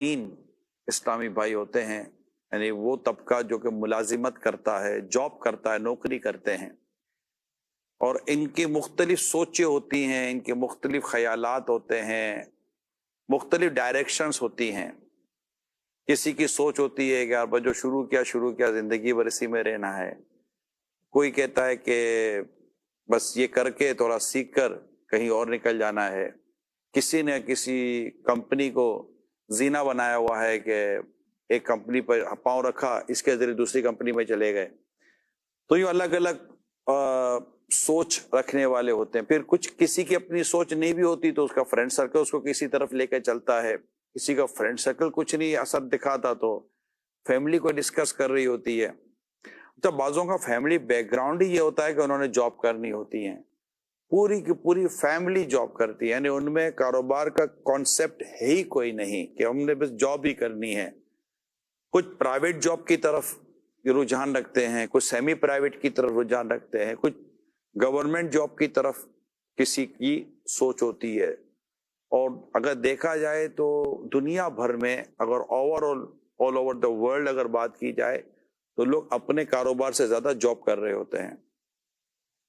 تین اسلامی بھائی ہوتے ہیں، یعنی وہ طبقہ جو کہ ملازمت کرتا ہے، جاب کرتا ہے، نوکری کرتے ہیں، اور ان کی مختلف سوچیں ہوتی ہیں، ان کے مختلف خیالات ہوتے ہیں، مختلف ڈائریکشنز ہوتی ہیں۔ کسی کی سوچ ہوتی ہے کہ یار بس جو شروع کیا زندگی بھر اسی میں رہنا ہے۔ کوئی کہتا ہے کہ بس یہ کر کے تھوڑا سیکھ کر کہیں اور نکل جانا ہے۔ کسی نے کسی کمپنی کو زینہ بنایا ہوا ہے کہ ایک کمپنی پر پاؤں رکھا، اس کے ذریعے دوسری کمپنی میں چلے گئے۔ تو یہ الگ الگ سوچ رکھنے والے ہوتے ہیں۔ پھر کچھ کسی کی اپنی سوچ نہیں بھی ہوتی تو اس کا فرینڈ سرکل اس کو کسی طرف لے کے چلتا ہے۔ کسی کا فرینڈ سرکل کچھ نہیں اثر دکھاتا تو فیملی کو ڈسکس کر رہی ہوتی ہے۔ جب بعضوں کا فیملی بیک گراؤنڈ ہی یہ ہوتا ہے کہ انہوں نے جاب کرنی ہوتی ہیں، پوری کی پوری فیملی جاب کرتی ہے، یعنی ان میں کاروبار کا کانسیپٹ ہے ہی کوئی نہیں کہ ہم نے بس جاب ہی کرنی ہے۔ کچھ پرائیویٹ جاب کی طرف رجحان رکھتے ہیں، کچھ سیمی پرائیویٹ کی طرف رجحان رکھتے ہیں، کچھ گورنمنٹ جاب کی طرف کسی کی سوچ ہوتی ہے۔ اور اگر دیکھا جائے تو دنیا بھر میں اگر آل اوور دا ورلڈ اگر بات کی جائے تو لوگ اپنے کاروبار سے زیادہ جاب کر رہے ہوتے ہیں۔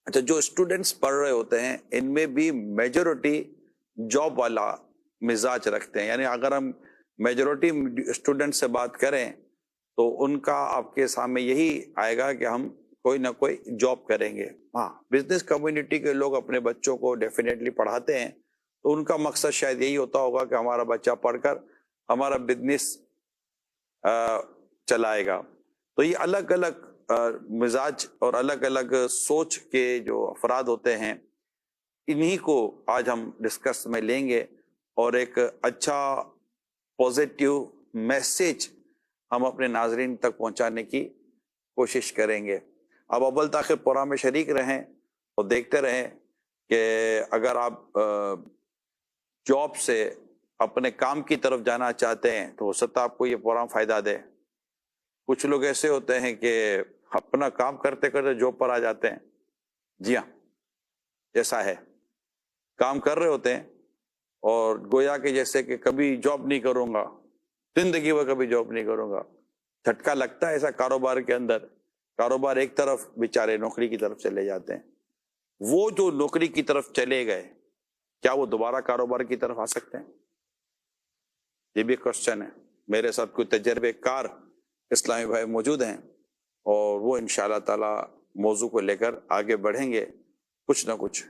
اچھا، جو اسٹوڈنٹس پڑھ رہے ہوتے ہیں ان میں بھی میجورٹی جاب والا مزاج رکھتے ہیں، یعنی اگر ہم میجورٹی اسٹوڈنٹ سے بات کریں تو ان کا آپ کے سامنے یہی آئے گا کہ ہم کوئی نہ کوئی جاب کریں گے۔ ہاں، بزنس کمیونٹی کے لوگ اپنے بچوں کو ڈیفینیٹلی پڑھاتے ہیں تو ان کا مقصد شاید یہی ہوتا ہوگا کہ ہمارا بچہ پڑھ کر ہمارا بزنس چلائے گا۔ تو یہ الگ الگ مزاج اور الگ الگ سوچ کے جو افراد ہوتے ہیں، انہی کو آج ہم ڈسکس میں لیں گے اور ایک اچھا پازیٹیو میسج ہم اپنے ناظرین تک پہنچانے کی کوشش کریں گے۔ اب اول تاخیر پروگرام میں شریک رہیں اور دیکھتے رہیں کہ اگر آپ جاب سے اپنے کام کی طرف جانا چاہتے ہیں تو ہو سکتا ہے آپ کو یہ پروگرام فائدہ دے۔ کچھ لوگ ایسے ہوتے ہیں کہ اپنا کام کرتے کرتے جاب پر آ جاتے ہیں۔ جی ہاں، ایسا ہے، کام کر رہے ہوتے ہیں اور گویا کہ جیسے کہ کبھی جاب نہیں کروں گا، زندگی میں کبھی جاب نہیں کروں گا۔ جھٹکا لگتا ہے ایسا کاروبار کے اندر، کاروبار ایک طرف، بیچارے نوکری کی طرف چلے جاتے ہیں۔ وہ جو نوکری کی طرف چلے گئے، کیا وہ دوبارہ کاروبار کی طرف آ سکتے ہیں؟ یہ بھی کوشچن ہے۔ میرے ساتھ کوئی تجربے کار اسلامی بھائی موجود ہیں اور وہ انشاءاللہ تعالی موضوع کو لے کر آگے بڑھیں گے۔ کچھ نہ کچھ،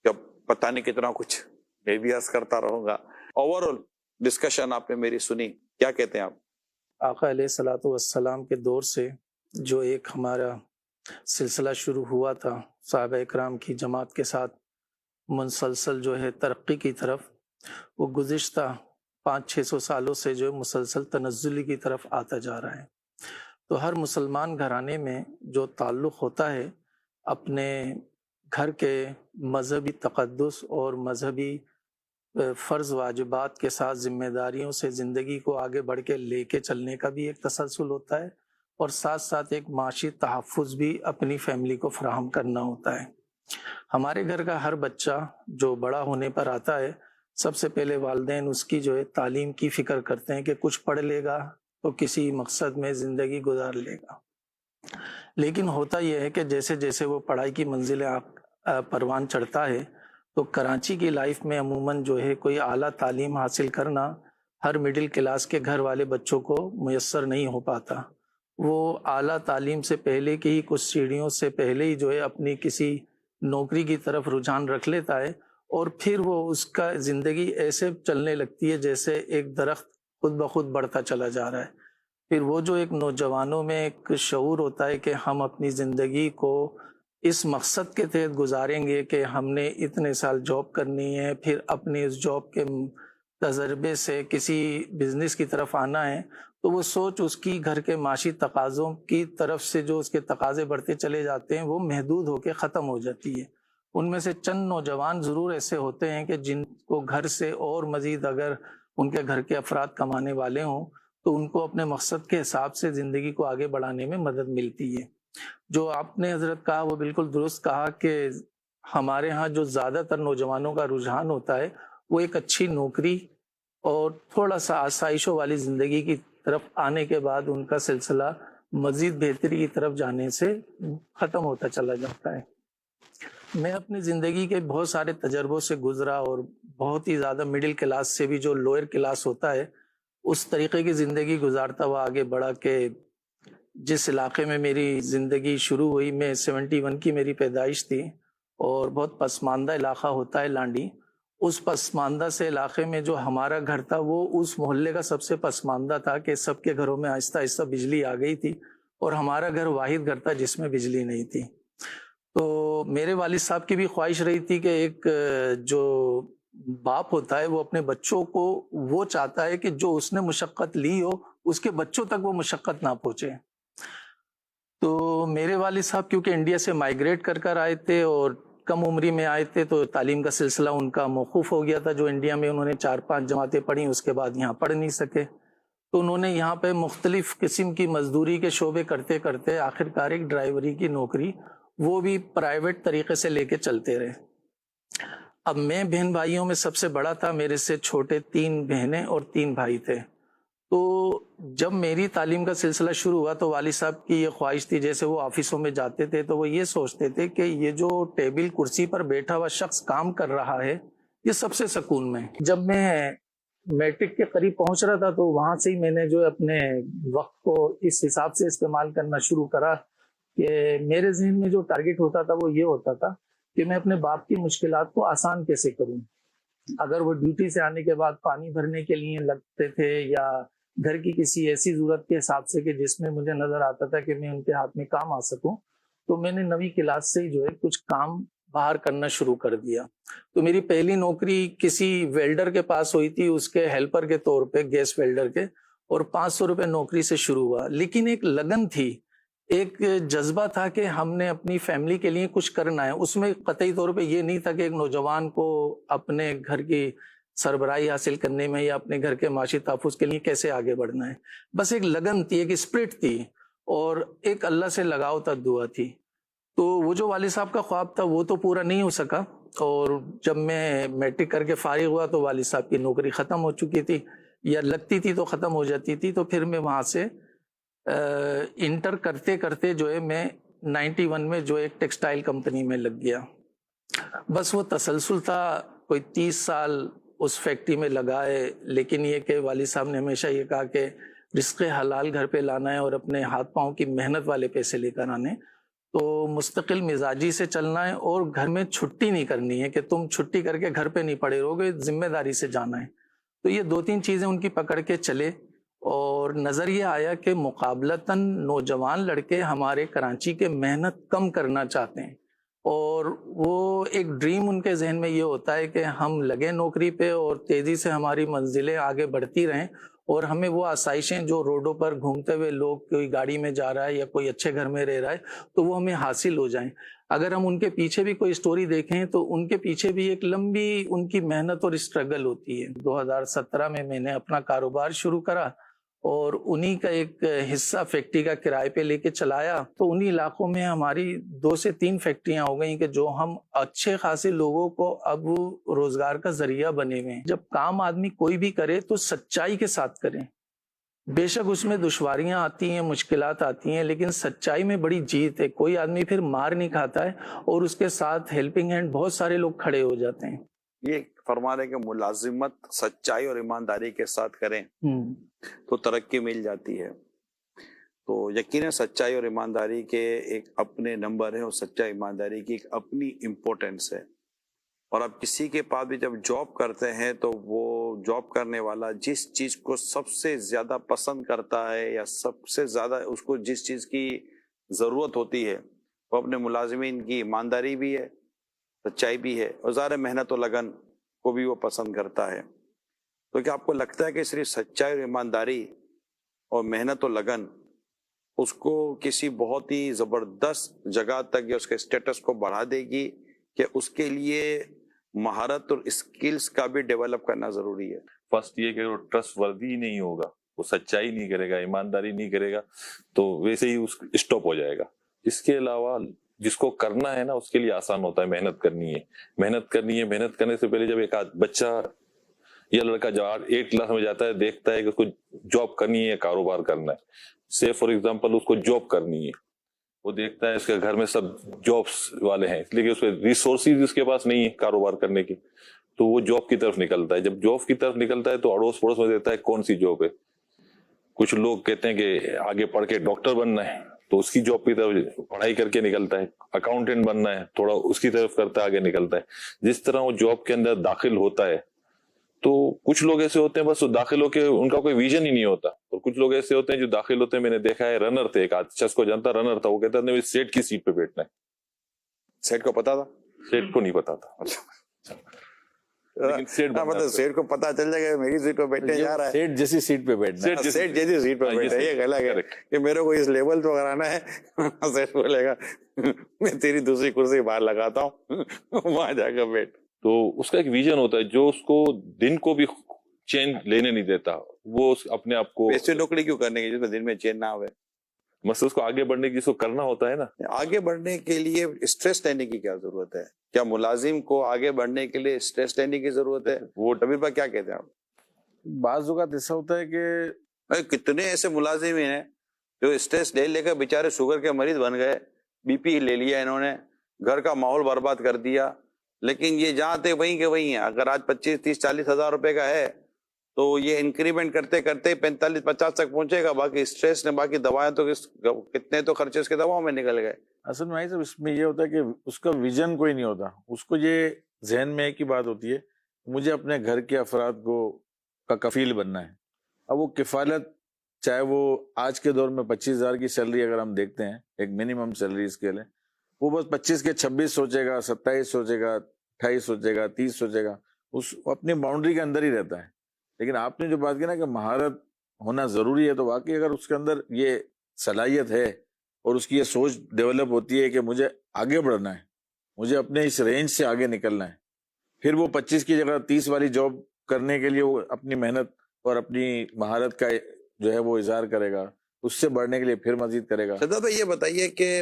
جب پتہ نہیں کتنا کچھ میں بھی عرض کرتا رہوں گا۔ اوورآل ڈسکشن آپ نے میری سنی، کیا کہتے ہیں آپ؟ آقا علیہ الصلوۃ والسلام کے دور سے جو ایک ہمارا سلسلہ شروع ہوا تھا صحابہ اکرام کی جماعت کے ساتھ مسلسل جو ہے ترقی کی طرف، وہ گزشتہ 500-600 سالوں سے جو مسلسل تنزلی کی طرف آتا جا رہا ہے۔ تو ہر مسلمان گھرانے میں جو تعلق ہوتا ہے اپنے گھر کے مذہبی تقدس اور مذہبی فرض واجبات کے ساتھ ذمہ داریوں سے زندگی کو آگے بڑھ کے لے کے چلنے کا بھی ایک تسلسل ہوتا ہے، اور ساتھ ساتھ ایک معاشی تحفظ بھی اپنی فیملی کو فراہم کرنا ہوتا ہے۔ ہمارے گھر کا ہر بچہ جو بڑا ہونے پر آتا ہے، سب سے پہلے والدین اس کی جو ہے تعلیم کی فکر کرتے ہیں کہ کچھ پڑھ لے گا تو کسی مقصد میں زندگی گزار لے گا۔ لیکن ہوتا یہ ہے کہ جیسے جیسے وہ پڑھائی کی منزلیں پروان چڑھتا ہے تو کراچی کی لائف میں عموماً جو ہے کوئی اعلیٰ تعلیم حاصل کرنا ہر مڈل کلاس کے گھر والے بچوں کو میسر نہیں ہو پاتا۔ وہ اعلیٰ تعلیم سے پہلے کی ہی کچھ سیڑھیوں سے پہلے ہی جو ہے اپنی کسی نوکری کی طرف رجحان رکھ لیتا ہے، اور پھر وہ اس کا زندگی ایسے چلنے لگتی ہے جیسے ایک درخت خود بخود بڑھتا چلا جا رہا ہے۔ پھر وہ جو ایک نوجوانوں میں ایک شعور ہوتا ہے کہ ہم اپنی زندگی کو اس مقصد کے تحت گزاریں گے کہ ہم نے اتنے سال جاب کرنی ہے، پھر اپنی اس جاب کے تجربے سے کسی بزنس کی طرف آنا ہے، تو وہ سوچ اس کی گھر کے معاشی تقاضوں کی طرف سے جو اس کے تقاضے بڑھتے چلے جاتے ہیں وہ محدود ہو کے ختم ہو جاتی ہے۔ ان میں سے چند نوجوان ضرور ایسے ہوتے ہیں کہ جن کو گھر سے اور مزید اگر ان کے گھر کے افراد کمانے والے ہوں تو ان کو اپنے مقصد کے حساب سے زندگی کو آگے بڑھانے میں مدد ملتی ہے۔ جو آپ نے حضرت کہا وہ بالکل درست کہا کہ ہمارے ہاں جو زیادہ تر نوجوانوں کا رجحان ہوتا ہے وہ ایک اچھی نوکری اور تھوڑا سا آسائشوں والی زندگی کی طرف آنے کے بعد ان کا سلسلہ مزید بہتری کی طرف جانے سے ختم ہوتا چلا جاتا ہے۔ میں اپنی زندگی کے بہت سارے تجربوں سے گزرا اور بہت ہی زیادہ مڈل کلاس سے بھی جو لوئر کلاس ہوتا ہے اس طریقے کی زندگی گزارتا ہوا آگے بڑھا کہ جس علاقے میں میری زندگی شروع ہوئی، میں 71 کی میری پیدائش تھی اور بہت پسماندہ علاقہ ہوتا ہے لانڈی۔ اس پسماندہ سے علاقے میں جو ہمارا گھر تھا وہ اس محلے کا سب سے پسماندہ تھا کہ سب کے گھروں میں آہستہ آہستہ بجلی آ گئی تھی اور ہمارا گھر واحد گھر تھا جس میں بجلی نہیں تھی۔ تو میرے والد صاحب کی بھی خواہش رہی تھی کہ ایک جو باپ ہوتا ہے وہ اپنے بچوں کو وہ چاہتا ہے کہ جو اس نے مشقت لی ہو اس کے بچوں تک وہ مشقت نہ پہنچے۔ تو میرے والد صاحب کیونکہ انڈیا سے مائیگریٹ کر کر آئے تھے اور کم عمری میں آئے تھے تو تعلیم کا سلسلہ ان کا موقوف ہو گیا تھا، جو انڈیا میں انہوں نے 4-5 جماعتیں پڑھی، اس کے بعد یہاں پڑھ نہیں سکے۔ تو انہوں نے یہاں پہ مختلف قسم کی مزدوری کے شعبے کرتے کرتے آخرکار ایک ڈرائیوری کی نوکری، وہ بھی پرائیویٹ طریقے سے لے کے چلتے رہے۔ اب میں بہن بھائیوں میں سب سے بڑا تھا، میرے سے چھوٹے 3 بہنیں اور 3 بھائی تھے۔ تو جب میری تعلیم کا سلسلہ شروع ہوا تو والد صاحب کی یہ خواہش تھی، جیسے وہ آفسوں میں جاتے تھے تو وہ یہ سوچتے تھے کہ یہ جو ٹیبل کرسی پر بیٹھا ہوا شخص کام کر رہا ہے یہ سب سے سکون میں۔ جب میں میٹرک کے قریب پہنچ رہا تھا تو وہاں سے ہی میں نے جو اپنے وقت کو اس حساب سے استعمال کرنا شروع کرا کہ میرے ذہن میں جو ٹارگٹ ہوتا تھا وہ یہ ہوتا تھا کہ میں اپنے باپ کی مشکلات کو آسان کیسے کروں۔ اگر وہ ڈیوٹی سے آنے کے بعد پانی بھرنے کے لیے لگتے تھے یا گھر کی کسی ایسی ضرورت کے حساب سے کہ جس میں مجھے نظر آتا تھا کہ میں ان کے ہاتھ میں کام آ سکوں، تو میں نے 9ویں کلاس سے ہی جو ہے کچھ کام باہر کرنا شروع کر دیا۔ تو میری پہلی نوکری کسی ویلڈر کے پاس ہوئی تھی، اس کے ہیلپر کے طور پہ، گیس ویلڈر کے، اور 500 روپے نوکری سے شروع ہوا۔ لیکن ایک لگن تھی، ایک جذبہ تھا کہ ہم نے اپنی فیملی کے لیے کچھ کرنا ہے۔ اس میں قطعی طور پہ یہ نہیں تھا کہ ایک نوجوان کو اپنے گھر کی سربراہی حاصل کرنے میں یا اپنے گھر کے معاشی تحفظ کے لیے کیسے آگے بڑھنا ہے، بس ایک لگن تھی، ایک اسپرٹ تھی اور ایک اللہ سے لگاؤ تھا، دعا تھی۔ تو وہ جو والد صاحب کا خواب تھا وہ تو پورا نہیں ہو سکا، اور جب میں میٹرک کر کے فارغ ہوا تو والد صاحب کی نوکری ختم ہو چکی تھی، یا لگتی تھی تو ختم ہو جاتی تھی۔ تو پھر میں وہاں سے انٹر کرتے کرتے جو ہے میں 91 میں جو ایک ٹیکسٹائل کمپنی میں لگ گیا۔ بس وہ تسلسل تھا، کوئی 30 سال اس فیکٹری میں لگائے، لیکن یہ کہ والد صاحب نے ہمیشہ یہ کہا کہ رزق حلال گھر پہ لانا ہے اور اپنے ہاتھ پاؤں کی محنت والے پیسے لے کر آنے، تو مستقل مزاجی سے چلنا ہے اور گھر میں چھٹی نہیں کرنی ہے کہ تم چھٹی کر کے گھر پہ نہیں پڑے رہو گے، ذمہ داری سے جانا ہے۔ تو یہ 2-3 چیزیں ان کی پکڑ کے چلے، اور نظر یہ آیا کہ مقابلتاً نوجوان لڑکے ہمارے کراچی کے محنت کم کرنا چاہتے ہیں، اور وہ ایک ڈریم ان کے ذہن میں یہ ہوتا ہے کہ ہم لگے نوکری پہ اور تیزی سے ہماری منزلیں آگے بڑھتی رہیں، اور ہمیں وہ آسائشیں جو روڈوں پر گھومتے ہوئے لوگ، کوئی گاڑی میں جا رہا ہے یا کوئی اچھے گھر میں رہ رہا ہے، تو وہ ہمیں حاصل ہو جائیں۔ اگر ہم ان کے پیچھے بھی کوئی سٹوری دیکھیں تو ان کے پیچھے بھی ایک لمبی ان کی محنت اور اسٹرگل ہوتی ہے۔ 2017 میں نے اپنا کاروبار شروع کرا اور انہی کا ایک حصہ فیکٹری کا کرائے پہ لے کے چلایا، تو انہی علاقوں میں ہماری 2 سے 3 فیکٹریاں ہو گئیں کہ جو ہم اچھے خاصے لوگوں کو اب روزگار کا ذریعہ بنے ہوئے ہیں۔ جب کام آدمی کوئی بھی کرے تو سچائی کے ساتھ کریں، بے شک اس میں دشواریاں آتی ہیں، مشکلات آتی ہیں، لیکن سچائی میں بڑی جیت ہے۔ کوئی آدمی پھر مار نہیں کھاتا ہے اور اس کے ساتھ ہیلپنگ ہینڈ بہت سارے لوگ کھڑے ہو جاتے ہیں۔ یہ فرما رہے کہ ملازمت سچائی اور ایمانداری کے ساتھ کریں تو ترقی مل جاتی ہے۔ تو یقیناً سچائی اور ایمانداری کے ایک اپنے نمبر ہیں، اور سچائی ایمانداری کی ایک اپنی امپورٹنس ہے۔ اور اب کسی کے پاس بھی جب جاب کرتے ہیں تو وہ جاب کرنے والا جس چیز کو سب سے زیادہ پسند کرتا ہے یا سب سے زیادہ اس کو جس چیز کی ضرورت ہوتی ہے وہ اپنے ملازمین کی ایمانداری بھی ہے، سچائی بھی ہے، اور ظاہر محنت و لگن کو بھی وہ پسند کرتا ہے۔ تو کیا آپ کو لگتا ہے کہ صرف سچائی اور ایمانداری اور محنت و لگن اس کو کسی بہت ہی زبردست جگہ تک یا اس کے اسٹیٹس کو بڑھا دے گی، کہ اس کے لیے مہارت اور اسکلز کا بھی ڈیولپ کرنا ضروری ہے؟ فرسٹ یہ کہ وہ ٹرسٹ وردی نہیں ہوگا، وہ سچائی نہیں کرے گا، ایمانداری نہیں کرے گا، تو ویسے ہی اس اسٹاپ ہو جائے گا۔ اس کے علاوہ جس کو کرنا ہے نا اس کے لیے آسان ہوتا ہے، محنت کرنی ہے، محنت کرنی ہے۔ محنت کرنے سے پہلے جب ایک بچہ یہ لڑکا جو 8 کلاس میں جاتا ہے دیکھتا ہے کہ اس کو جاب کرنی ہے یا کاروبار کرنا ہے. سے فار ایگزامپل اس کو جاب کرنی ہے, وہ دیکھتا ہے اس کے گھر میں سب جابس والے ہیں, لیکن اس کے ریسورسز اس کے پاس نہیں ہے کاروبار کرنے کی, تو وہ جاب کی طرف نکلتا ہے. جب جاب کی طرف نکلتا ہے تو اڑوس پڑوس میں دیتا ہے کون سی جاب ہے. کچھ لوگ کہتے ہیں کہ آگے پڑھ کے ڈاکٹر بننا ہے تو اس کی جاب کی طرف پڑھائی کر کے نکلتا ہے. اکاؤنٹنٹ بننا ہے تھوڑا اس کی طرف کرتا ہے, آگے نکلتا ہے. جس طرح وہ جاب کے اندر داخل ہوتا ہے تو کچھ لوگ ایسے ہوتے ہیں بس داخل ہو کے ان کا کوئی ویژن ہی نہیں ہوتا, اور کچھ لوگ ایسے ہوتے ہیں جو داخل ہوتے ہیں, میں نے دیکھا ہے رنر تھے, ایک شخص کو جانتا رنر تھا, وہ کہتا تھا سیٹ کی سیٹ پہ بیٹھنا ہے. سیٹ کو پتا تھا؟ سیٹ کو نہیں پتا تھا, لیکن سیٹ کو پتا چل جائے گا میری سیٹ پہ بیٹھنے جا رہا ہے, سیٹ جیسی سیٹ پہ بیٹھنا, سیٹ جیسی سیٹ پہ بیٹھا ہے, یہ غلط ہے کہ میرے کو اس لیول پہ کرانا ہے. سیٹ بولے گا میں تیری دوسری کرسی باہر لگاتا ہوں, وہاں جا کر بیٹھ. تو اس کا ایک ویژن ہوتا ہے جو اس کو دن کو بھی چین لینے نہیں دیتا. وہ اپنے آپ کو ایسی نوکری کیوں کرنے کی جس میں دن میں چین نہ ہوئے؟ مثلا اس کو آگے بڑھنے کی, جس کو کرنا ہوتا ہے نا, آگے بڑھنے کے لیے اسٹریس لینے کی کیا ضرورت ہے؟ کیا ملازم کو آگے بڑھنے کے لیے اسٹریس لینے کی ضرورت ہے؟ وہ ٹبیر بھائی کیا کہتے ہیں آپ؟ بعض اوقات ایسا ہوتا ہے کہ کتنے ایسے ملازم ہیں جو اسٹریس لے کر بےچارے شوگر کے مریض بن گئے, بی پی لے لیا انہوں نے, گھر کا ماحول برباد کر دیا, لیکن یہ جہاں تھے وہیں کے وہیں ہیں. اگر آج 25, 30, 40 ہزار روپے کا ہے تو یہ انکریمنٹ کرتے کرتے 45, 50 تک پہنچے گا. باقی اسٹریس نے, باقی دوائیں تو کتنے تو خرچے اس کے دواؤں میں نکل گئے. اصل میں صاحب اس میں یہ ہوتا ہے کہ اس کا ویژن کوئی نہیں ہوتا. اس کو یہ ذہن میں ایک ہی بات ہوتی ہے, مجھے اپنے گھر کے افراد کا کفیل بننا ہے. اب وہ کفالت, چاہے وہ آج کے دور میں 25,000 کی سیلری اگر ہم دیکھتے ہیں, ایک منیمم سیلری اس کے لیے, وہ بس 25 کے 26 سوچے گا, 27 سوچے گا, 28 سوچے گا, 30 سوچے گا, اس اپنی باؤنڈری کے اندر ہی رہتا ہے. لیکن آپ نے جو بات کی نا کہ مہارت ہونا ضروری ہے, تو واقعی اگر اس کے اندر یہ صلاحیت ہے اور اس کی یہ سوچ ڈیولپ ہوتی ہے کہ مجھے آگے بڑھنا ہے, مجھے اپنے اس رینج سے آگے نکلنا ہے, پھر وہ 25 کی جگہ 30 والی جاب کرنے کے لیے وہ اپنی محنت اور اپنی مہارت کا جو ہے وہ اظہار کرے گا, اس سے بڑھنے کے لیے پھر مزید کرے گا. شہزاد بھائی یہ بتائیے کہ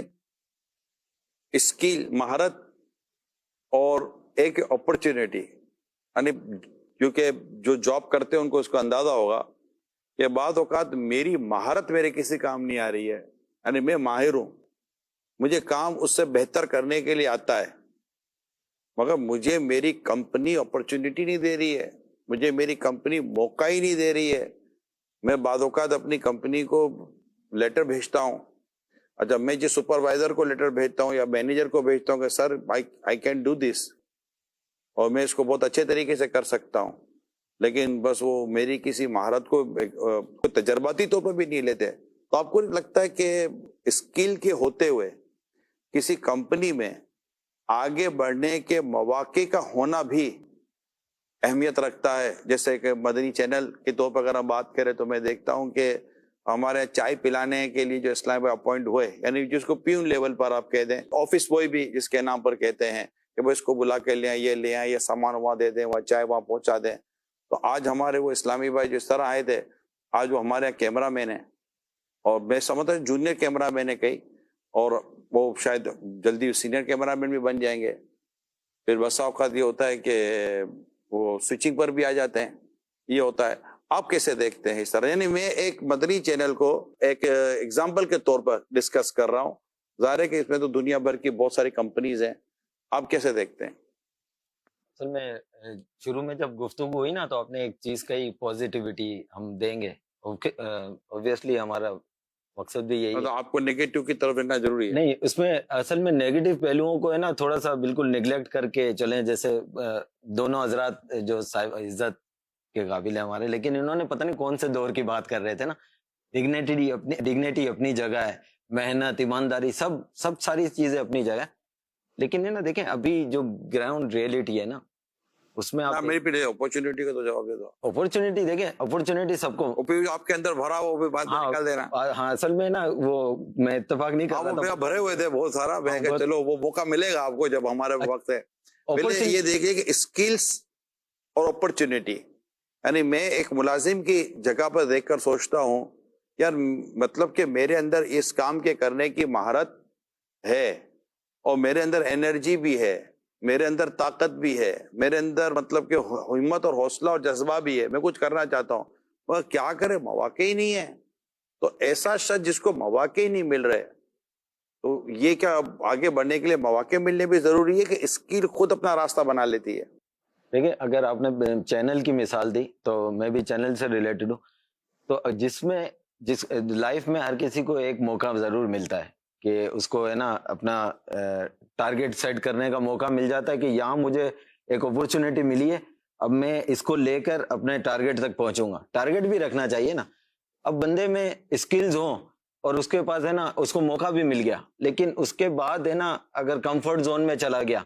اسکل, مہارت اور ایک اپرچونیٹی, یعنی کیونکہ جو جاب کرتے ہیں ان کو اس کا اندازہ ہوگا کہ بعض اوقات میری مہارت میرے کسی کام نہیں آ رہی ہے, یعنی میں ماہر ہوں, مجھے کام اس سے بہتر کرنے کے لیے آتا ہے, مگر مجھے میری کمپنی اپرچونیٹی نہیں دے رہی ہے, مجھے میری کمپنی موقع ہی نہیں دے رہی ہے. میں بعض اوقات اپنی کمپنی کو لیٹر بھیجتا ہوں, اچھا میں جس سپروائزر کو لیٹر بھیجتا ہوں یا مینیجر کو بھیجتا ہوں کہ سر آئی کین ڈو دس, اور میں اس کو بہت اچھے طریقے سے کر سکتا ہوں, لیکن بس وہ میری کسی مہارت کو تجرباتی طور پر بھی نہیں لیتے. تو آپ کو لگتا ہے کہ اسکل کے ہوتے ہوئے کسی کمپنی میں آگے بڑھنے کے مواقع کا ہونا بھی اہمیت رکھتا ہے؟ جیسے کہ مدنی چینل کے طور پر اگر ہم بات کریں تو میں دیکھتا ہوں کہ ہمارے چائے پلانے کے لیے جو اسلام بھائی اپوائنٹ ہوئے, یعنی جس کو پیون لیول پر آپ کہہ دیں, آفس بوائے بھی جس کے نام پر کہتے ہیں کہ وہ اس کو بلا کے لے آئیں, یہ لے آئیں, یہ سامان وہاں دے دیں, وہاں چائے وہاں پہنچا دیں. تو آج ہمارے وہ اسلامی بھائی جو اس طرح آئے تھے, آج وہ ہمارے یہاں کیمرہ مین ہیں, اور میں سمجھتا ہوں جونیئر کیمرہ مین ہے کئی, اور وہ شاید جلدی سینئر کیمرہ مین بھی بن جائیں گے. پھر بس اوقات یہ ہوتا ہے کہ وہ سوئچنگ پر بھی آ جاتے ہیں, یہ ہوتا ہے. آپ کیسے دیکھتے ہیں اس طرح؟ یعنی میں ایک مدنی چینل کو ایک ایگزامپل کے طور پر ڈسکس کر رہا ہوں, ظاہر ہے کہ اس میں تو دنیا بھر کی بہت ساری کمپنیز ہیں, آپ کیسے دیکھتے ہیں؟ اصل میں شروع میں جب گفتگو ہوئی نا تو آپ نے ایک چیز کہی, پازیٹیوٹی ہم دیں گے, اوبویسلی ہمارا مقصد بھی یہی ہے. آپ کو نیگیٹو کی طرف لینا ضروری ہے نہیں, اس میں اصل میں نیگیٹو پہلوؤں کو ہے نا تھوڑا سا بالکل نیگلیکٹ کر کے چلیں. جیسے دونوں حضرات جو صاحب عزت کے قابل ہیں ہمارے, لیکن انہوں نے پتہ نہیں کون سے دور کی بات کر رہے تھے نا. ڈگنیٹی اپنی جگہ ہے, محنت, ایمانداری, سب ساری چیزیں اپنی جگہ, لیکن ہے نا دیکھیں ابھی جو گراؤنڈ ریئلٹی ہے نا اس میں آپ میری پہ اپورچونیٹی کا تو جواب دے دو. اپورچونیٹی دیکھیں, اپورچونیٹی سب کو آپ کے اندر بھرا وہ بھی بات نکال دینا. ہاں اصل میں نا وہ میں اتفاق نہیں کر رہا تھا, بھرے ہوئے تھے بہت سارا. میں کہ چلو وہ موقع ملے گا آپ کو جب ہمارے وقت ہے. پہلے یہ دیکھیے کہ اسکلز اور اپورچونیٹی, یعنی میں ایک ملازم کی جگہ پر دیکھ کر سوچتا ہوں یار مطلب کہ میرے اندر اس کام کے کرنے کی مہارت ہے اور میرے اندر انرجی بھی ہے, میرے اندر طاقت بھی ہے، میرے اندر مطلب کہ ہمت اور حوصلہ اور جذبہ بھی ہے، میں کچھ کرنا چاہتا ہوں، مگر کیا کرے، مواقع ہی نہیں ہے. تو ایسا شخص جس کو مواقع ہی نہیں مل رہے، تو یہ کیا آگے بڑھنے کے لیے مواقع ملنے بھی ضروری ہے کہ اسکل خود اپنا راستہ بنا لیتی ہے؟ دیکھیں اگر آپ نے چینل کی مثال دی تو میں بھی چینل سے ریلیٹڈ ہوں. تو جس لائف میں ہر کسی کو ایک موقع ضرور ملتا ہے کہ اس کو ہے نا اپنا ٹارگیٹ سیٹ کرنے کا موقع مل جاتا ہے کہ یہاں مجھے ایک اپورچونیٹی ملی ہے، اب میں اس کو لے کر اپنے ٹارگیٹ تک پہنچوں گا. ٹارگیٹ بھی رکھنا چاہیے نا. اب بندے میں اسکلز ہوں اور اس کے پاس ہے نا اس کو موقع بھی مل گیا، لیکن اس کے بعد ہے نا اگر کمفرٹ زون میں چلا گیا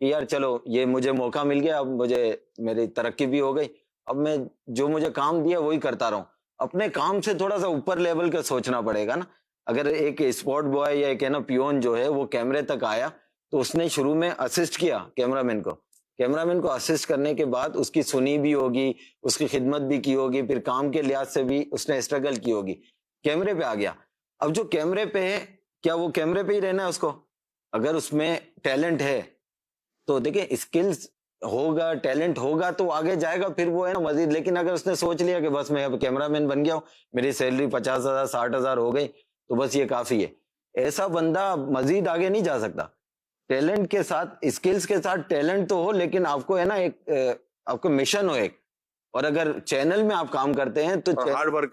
کہ یار چلو یہ مجھے موقع مل گیا، اب مجھے میری ترقی بھی ہو گئی، اب میں جو مجھے کام دیا وہی کرتا رہوں. اپنے کام سے تھوڑا سا اوپر لیول کا سوچنا پڑے گا نا. اگر ایک اسپورٹ بوائے یا ایک ہے نا پیون جو ہے وہ کیمرے تک آیا تو اس نے شروع میں اسسٹ کیا کیمرہ مین کو اسسٹ کرنے کے بعد اس کی سنی بھی ہوگی، اس کی خدمت بھی کی ہوگی، پھر کام کے لحاظ سے بھی اس نے اسٹرگل کی ہوگی، کیمرے پہ آ گیا. اب جو کیمرے پہ ہے کیا وہ کیمرے پہ ہی رہنا ہے اس کو؟ اگر اس میں ٹیلنٹ ہے تو دیکھیں اسکلز ہوگا، ٹیلنٹ ہوگا تو آگے جائے گا پھر وہ ہے نا مزید. لیکن اگر اس نے سوچ لیا کہ بس میں اب کیمرہ مین بن گیا ہوں، میری سیلری 50,000 60,000 ہو گئی تو بس یہ کافی ہے، ایسا بندہ مزید آگے نہیں جا سکتا. ٹیلنٹ کے ساتھ اسکلز کے ساتھ ٹیلنٹ تو ہو، لیکن آپ کو ہے نا ایک آپ کو مشن ہو ایک. اور اگر چینل میں آپ کام کرتے ہیں تو ہارڈ ورک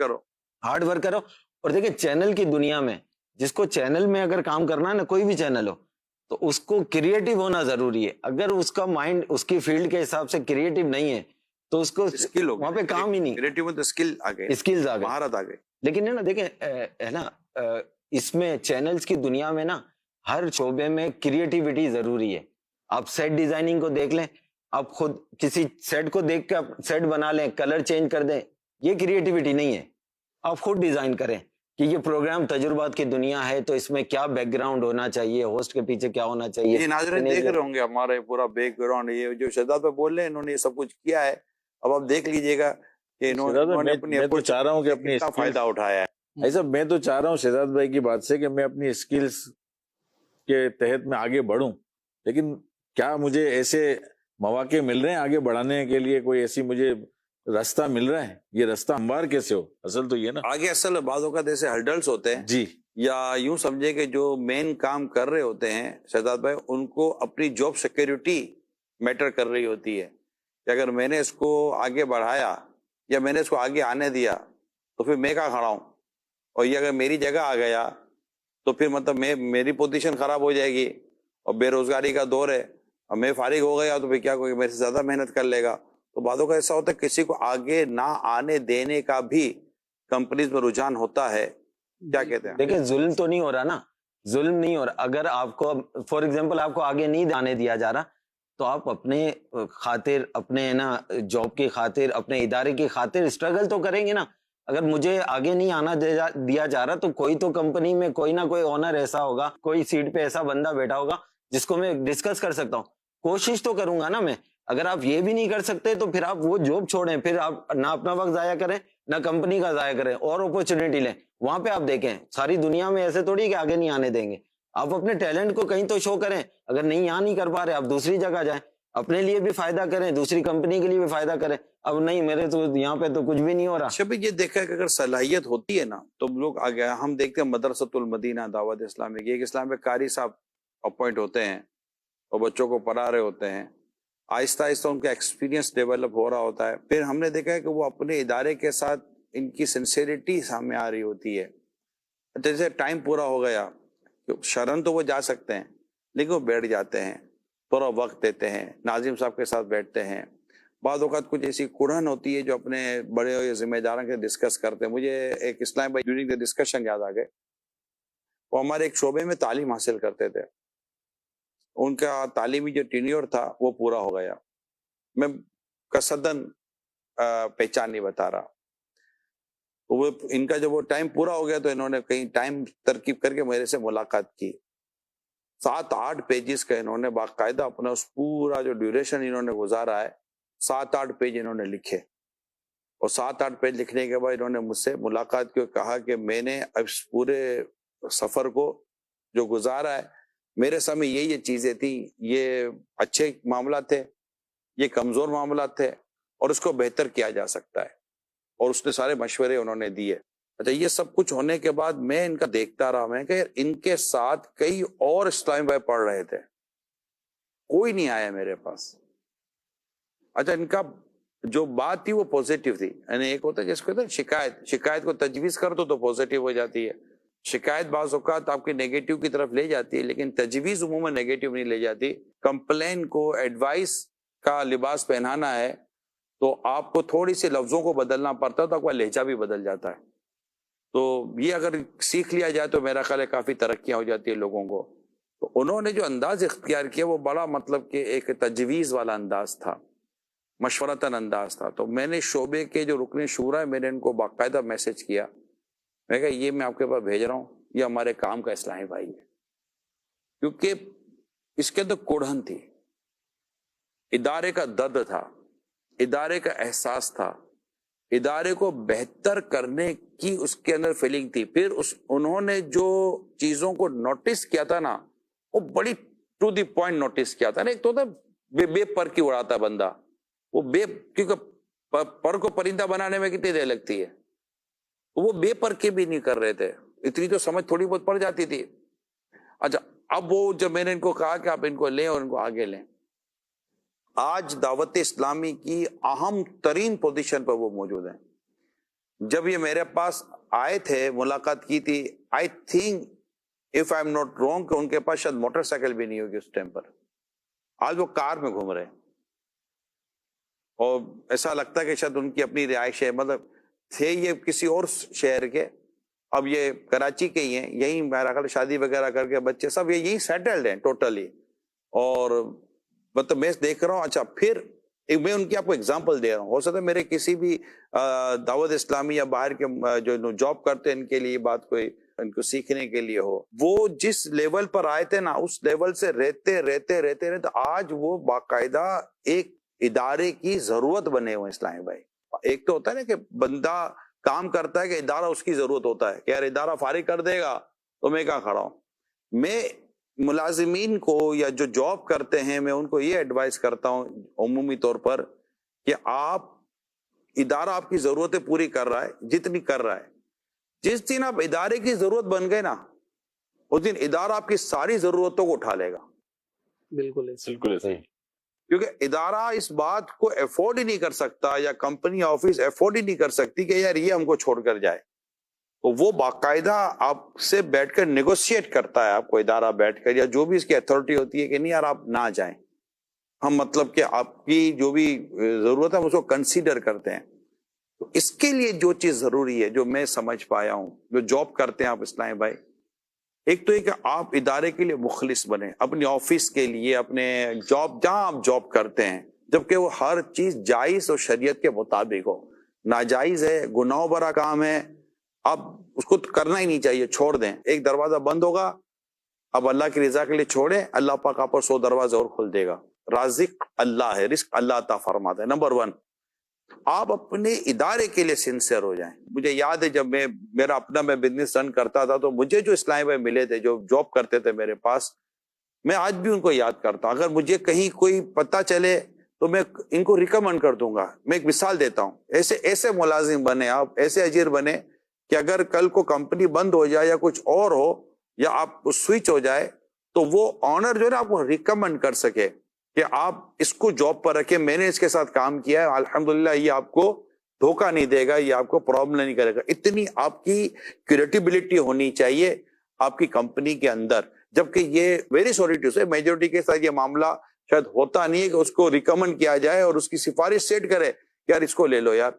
کرو. اور دیکھیں چینل کی دنیا میں جس کو چینل میں اگر کام کرنا ہے نا، کوئی بھی چینل ہو، تو اس کو کریٹو ہونا ضروری ہے. اگر اس کا مائنڈ اس کی فیلڈ کے حساب سے کریٹو نہیں ہے تو اس کو اسکل وہاں پہ کام ہی نہیں. کریٹو میں تو اسکل آ گئے، اسکلز آ گئے، مہارت آ گئی. لیکن ہے نا دیکھیں ہے نا اس میں چینلز کی دنیا میں نا ہر شعبے میں کریٹیوٹی ضروری ہے. آپ سیٹ ڈیزائننگ کو دیکھ لیں، آپ خود کسی سیٹ کو دیکھ کے سیٹ بنا لیں، کلر چینج کر دیں، یہ کریٹیوٹی نہیں ہے. آپ خود ڈیزائن کریں کہ یہ پروگرام تجربات کی دنیا ہے تو اس میں کیا بیک گراؤنڈ ہونا چاہیے، ہوسٹ کے پیچھے کیا ہونا چاہیے. یہ ناظرین دیکھ رہے ہوں گے ہمارے پورا بیک گراؤنڈ، یہ جو شہزاد پہ بول رہے ہیں انہوں نے یہ سب کچھ کیا ہے. اب آپ دیکھ لیجئے گا کہ انہوں نے اپنی میں تو چاہ رہا ہوں کہ اپنی کتنا فائدہ اٹھایا ہے. ایسا میں تو چاہ رہا ہوں شہزاد بھائی کی بات سے کہ میں اپنی اسکلز کے تحت میں آگے بڑھوں، لیکن کیا مجھے ایسے مواقع مل رہے ہیں آگے بڑھانے کے لیے؟ کوئی ایسی مجھے راستہ مل رہا ہے؟ یہ راستہ ہموار کیسے ہو؟ اصل تو یہ نا آگے اصل بعض اوقات ایسے ہرڈلز ہوتے ہیں جی، یا یوں سمجھے کہ جو مین کام کر رہے ہوتے ہیں شہزاد بھائی، ان کو اپنی جاب سیکیورٹی میٹر کر رہی ہوتی ہے کہ اگر میں نے اس کو آگے بڑھایا یا میں نے اس کو آگے آنے دیا تو پھر میں کہاں کھڑا ہوں، اور یہ اگر میری جگہ آ گیا تو پھر مطلب میری پوزیشن خراب ہو جائے گی، اور بے روزگاری کا دور ہے، اور میں فارغ ہو گیا تو پھر کیا کوئی میرے سے زیادہ محنت کر لے گا. تو بعدوں کا ایسا ہوتا ہے کسی کو آگے نہ آنے دینے کا بھی کمپنیز میں رجحان ہوتا ہے. کیا کہتے ہیں؟ دیکھیں ظلم تو نہیں ہو رہا نا، ظلم نہیں ہو رہا. اگر آپ کو فار ایگزامپل آپ کو آگے نہیں آنے دیا جا رہا تو آپ اپنے خاطر، اپنے نا جاب کی خاطر، اپنے ادارے کی خاطر اسٹرگل تو کریں گے نا. اگر مجھے آگے نہیں آنا دیا جا رہا تو کوئی تو کمپنی میں کوئی نہ کوئی اونر ایسا ہوگا، کوئی سیٹ پہ ایسا بندہ بیٹھا ہوگا جس کو میں ڈسکس کر سکتا ہوں. کوشش تو کروں گا نا میں. اگر آپ یہ بھی نہیں کر سکتے تو پھر آپ وہ جاب چھوڑیں، پھر آپ نہ اپنا وقت ضائع کریں نہ کمپنی کا ضائع کریں، اور اپورچونیٹی لیں. وہاں پہ آپ دیکھیں ساری دنیا میں ایسے تھوڑی کہ آگے نہیں آنے دیں گے. آپ اپنے ٹیلنٹ کو کہیں تو شو کریں. اگر نہیں یہاں نہیں کر پا رہے آپ دوسری جگہ جائیں، اپنے لیے بھی فائدہ کریں، دوسری کمپنی کے لیے بھی فائدہ کریں. اب نہیں میرے تو یہاں پہ تو کچھ بھی نہیں ہو رہا. شبی یہ دیکھا ہے کہ اگر صلاحیت ہوتی ہے نا تو لوگ آگے. ہم دیکھتے ہیں مدرسۃ المدینہ دعوت اسلامی کی، ایک اسلام قاری صاحب اپوائنٹ ہوتے ہیں اور بچوں کو پڑھا رہے ہوتے ہیں. آہستہ آہستہ ان کا ایکسپیرینس ڈیولپ ہو رہا ہوتا ہے. پھر ہم نے دیکھا ہے کہ وہ اپنے ادارے کے ساتھ ان کی سنسیریٹی سامنے آ رہی ہوتی ہے. جیسے ٹائم پورا ہو گیا، شرن تو وہ جا سکتے ہیں لیکن وہ بیٹھ جاتے ہیں، تھوڑا وقت دیتے ہیں، ناظم صاحب کے ساتھ بیٹھتے ہیں. بعض اوقات کچھ ایسی کڑھن ہوتی ہے جو اپنے بڑے ہوئے ذمہ داروں کے ڈسکس کرتے ہیں. مجھے ایک اسلام بھائی ڈیورنگ دا ڈسکشن یاد آ گئے. وہ ہمارے ایک شعبے میں تعلیم حاصل کرتے تھے. ان کا تعلیمی جو ٹینیور تھا وہ پورا ہو گیا. میں قصدن پہچان نہیں بتا رہا. وہ ان کا جب وہ ٹائم پورا ہو گیا تو انہوں نے کہیں ٹائم ترکیب کر کے میرے سے ملاقات کی. 7-8 پیجز کا انہوں نے باقاعدہ اپنا اس پورا جو ڈیوریشن انہوں نے گزارا ہے 7-8 پیج انہوں نے لکھے. اور 7-8 پیج لکھنے کے بعد انہوں نے مجھ سے ملاقات کی، کہا کہ میں نے اب اس پورے سفر کو جو گزارا ہے میرے سامنے یہ چیزیں تھیں، یہ اچھے معاملات تھے، یہ کمزور معاملات تھے، اور اس کو بہتر کیا جا سکتا ہے، اور اس نے سارے مشورے انہوں نے دیے۔ اچھا، یہ سب کچھ ہونے کے بعد میں ان کا دیکھتا رہا، میں کہ ان کے ساتھ کئی اور اسلامی بھائی پڑھ رہے تھے، کوئی نہیں آیا میرے پاس۔ اچھا، ان کا جو بات تھی وہ پوزیٹیو تھی، یعنی ایک ہوتا ہے جس کو کہتے ہیں شکایت کو تجویز کر دو تو پوزیٹیو ہو جاتی ہے۔ شکایت بعض اوقات آپ کے نیگیٹو کی طرف لے جاتی ہے، لیکن تجویز عموماً نیگیٹو نہیں لے جاتی۔ کمپلین کو ایڈوائس کا لباس پہنانا ہے تو آپ کو تھوڑی سی لفظوں کو بدلنا پڑتا ہے، تو آپ کا لہجہ بھی بدل جاتا ہے۔ تو یہ اگر سیکھ لیا جائے تو میرا خیال ہے کافی ترقیاں ہو جاتی ہے لوگوں کو۔ تو انہوں نے جو انداز اختیار کیا وہ بڑا مطلب کہ ایک تجویز والا انداز تھا، مشورتاً انداز تھا۔ تو میں نے شعبے کے جو رکن شورا ہے، میں نے ان کو باقاعدہ میسج کیا، میں کہا یہ میں آپ کے پاس بھیج رہا ہوں، یہ ہمارے کام کا اصلاحی بھائی ہے، کیونکہ اس کے اندر کوڑھن تھی، ادارے کا درد تھا، ادارے کا احساس تھا، ادارے کو بہتر کرنے کی اس کے اندر فیلنگ تھی۔ پھر انہوں نے جو چیزوں کو نوٹس کیا تھا نا، وہ بڑی ٹو دی پوائنٹ نوٹس کیا تھا نا۔ ایک تو ہوتا بے پر کی اڑاتا بندہ، وہ کیونکہ پر کو پرندہ بنانے میں کتنی دیر لگتی ہے، وہ بے پر کے بھی نہیں کر رہے تھے، اتنی تو سمجھ تھوڑی بہت پڑ جاتی تھی۔ اچھا، اب وہ جب میں نے ان کو کہا کہ آپ ان کو لیں اور ان کو آگے لیں، آج دعوت اسلامی کی اہم ترین پوزیشن پر وہ موجود ہیں۔ جب یہ میرے پاس آئے تھے، ملاقات کی تھی، I think if I am not wrong کہ ان کے پاس شاید موٹر سائیکل بھی نہیں ہوگی اس ٹائم پر، آج وہ کار میں گھوم رہے ہیں، اور ایسا لگتا ہے کہ شاید ان کی اپنی رہائش ہے، مطلب تھے یہ کسی اور شہر کے، اب یہ کراچی کے ہی ہیں، یہیں میرا خیال شادی وغیرہ کر کے بچے سب یہیں سیٹلڈ ہیں ٹوٹلی۔ اور مطلب میں دیکھ رہا ہوں، اچھا پھر میں ان کی آپ کو اگزامپل دے رہا ہوں، ہو سکتا ہے میرے کسی بھی دعوت اسلامی یا باہر کے جو جاب کرتے ہیں ان کے لیے بات کوئی ان کو سیکھنے کے لیے ہو، وہ جس لیول پر آئے تھے نا، اس لیول سے رہتے آج وہ باقاعدہ ایک ادارے کی ضرورت بنے ہوئے اسلامی بھائی۔ ایک تو ہوتا ہے نا کہ بندہ کام کرتا ہے کہ ادارہ اس کی ضرورت ہوتا ہے کہ یار ادارہ فارغ کر دے گا تو میں کہاں کھڑا ہوں۔ میں ملازمین کو یا جو جاب کرتے ہیں، میں ان کو یہ ایڈوائز کرتا ہوں عمومی طور پر کہ آپ ادارہ آپ کی ضرورتیں پوری کر رہا ہے جتنی کر رہا ہے، جس دن آپ ادارے کی ضرورت بن گئے نا، اس دن ادارہ آپ کی ساری ضرورتوں کو اٹھا لے گا۔ بالکل صحیح۔ کیونکہ ادارہ اس بات کو افورڈ ہی نہیں کر سکتا، یا کمپنی آفس افورڈ ہی نہیں کر سکتی کہ یار یہ ہم کو چھوڑ کر جائے، تو وہ باقاعدہ آپ سے بیٹھ کر نیگوشیٹ کرتا ہے، آپ کو ادارہ بیٹھ کر یا جو بھی اس کی اتھارٹی ہوتی ہے کہ نہیں یار آپ نہ جائیں، ہم مطلب کہ آپ کی جو بھی ضرورت ہے ہم اس کو کنسیڈر کرتے ہیں۔ تو اس کے لیے جو چیز ضروری ہے، جو میں سمجھ پایا ہوں، جو جاب کرتے ہیں آپ اسلامی بھائی، ایک تو یہ کہ آپ ادارے کے لیے مخلص بنے، اپنے آفس کے لیے، اپنے جاب جہاں آپ جاب کرتے ہیں، جبکہ وہ ہر چیز جائز اور شریعت کے مطابق ہو۔ ناجائز ہے، گناہ برا کام ہے، آپ اس کو کرنا ہی نہیں چاہیے، چھوڑ دیں۔ ایک دروازہ بند ہوگا، اب اللہ کی رضا کے لیے چھوڑیں، اللہ پاک آپ پر 100 دروازے اور کھول دے گا۔ رازق اللہ ہے، رزق اللہ عطا فرماتا ہے۔ نمبر 1، آپ اپنے ادارے کے لیے سنسیئر ہو جائیں۔ مجھے یاد ہے جب میں بزنس رن کرتا تھا، تو مجھے جو اسلامی بھائی ملے تھے جو جاب کرتے تھے میرے پاس، میں آج بھی ان کو یاد کرتا ہوں۔ اگر مجھے کہیں کوئی پتہ چلے تو میں ان کو ریکمنڈ کر دوں گا۔ میں ایک مثال دیتا ہوں، ایسے ملازم بنے آپ، ایسے اجیر بنے کہ اگر کل کو کمپنی بند ہو جائے یا کچھ اور ہو یا آپ سوئچ ہو جائے، تو وہ آنر جو ہے نا آپ کو ریکمنڈ کر سکے کہ آپ اس کو جاب پر رکھیں، میں نے اس کے ساتھ کام کیا ہے، الحمدللہ یہ آپ کو دھوکہ نہیں دے گا، یہ آپ کو پرابلم نہیں کرے گا۔ اتنی آپ کی کریڈیبلٹی ہونی چاہیے آپ کی کمپنی کے اندر، جبکہ یہ ویری سوری ٹو سے میجورٹی کے ساتھ یہ معاملہ شاید ہوتا نہیں ہے کہ اس کو ریکمنڈ کیا جائے اور اس کی سفارش سیٹ کرے کہ یار اس کو لے لو یار۔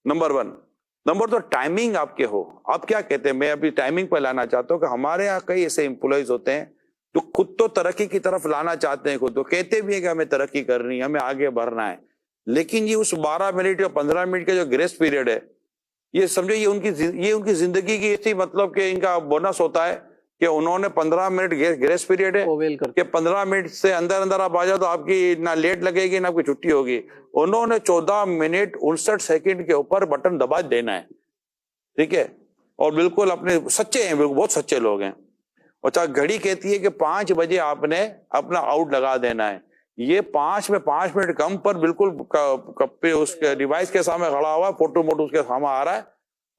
نمبر 1۔ نمبر 2، ٹائمنگ آپ کے ہو۔ آپ کیا کہتے ہیں، میں ابھی ٹائمنگ پہ لانا چاہتا ہوں کہ ہمارے یہاں کئی ایسے امپلائیز ہوتے ہیں جو خود تو ترقی کی طرف لانا چاہتے ہیں، خود تو کہتے بھی ہیں کہ ہمیں ترقی کرنی ہے، ہمیں آگے بڑھنا ہے، لیکن یہ اس 12 منٹ یا 15 منٹ کا جو گریس پیریڈ ہے، یہ سمجھو یہ ان کی زندگی کی ایسی مطلب کہ ان کا بونس ہوتا ہے کہ انہوں نے 15 منٹ گریس پیریڈ ہے کہ 15 منٹ سے اندر آپ آ جاؤ تو آپ کی نہ لیٹ لگے گی نہ آپ کی چھٹی ہوگی۔ انہوں نے 14 منٹ 59 سیکنڈ کے اوپر بٹن دبا دینا ہے، ٹھیک ہے، اور بالکل اپنے سچے ہیں، بالکل بہت سچے لوگ ہیں۔ اور چاہے گھڑی کہتی ہے کہ 5 بجے آپ نے اپنا آؤٹ لگا دینا ہے، یہ 5 منٹ کم پر بالکل اس کے ڈیوائس کے سامنے کھڑا ہوا ہے، فوٹو موٹو اس کے سامنے آ رہا ہے،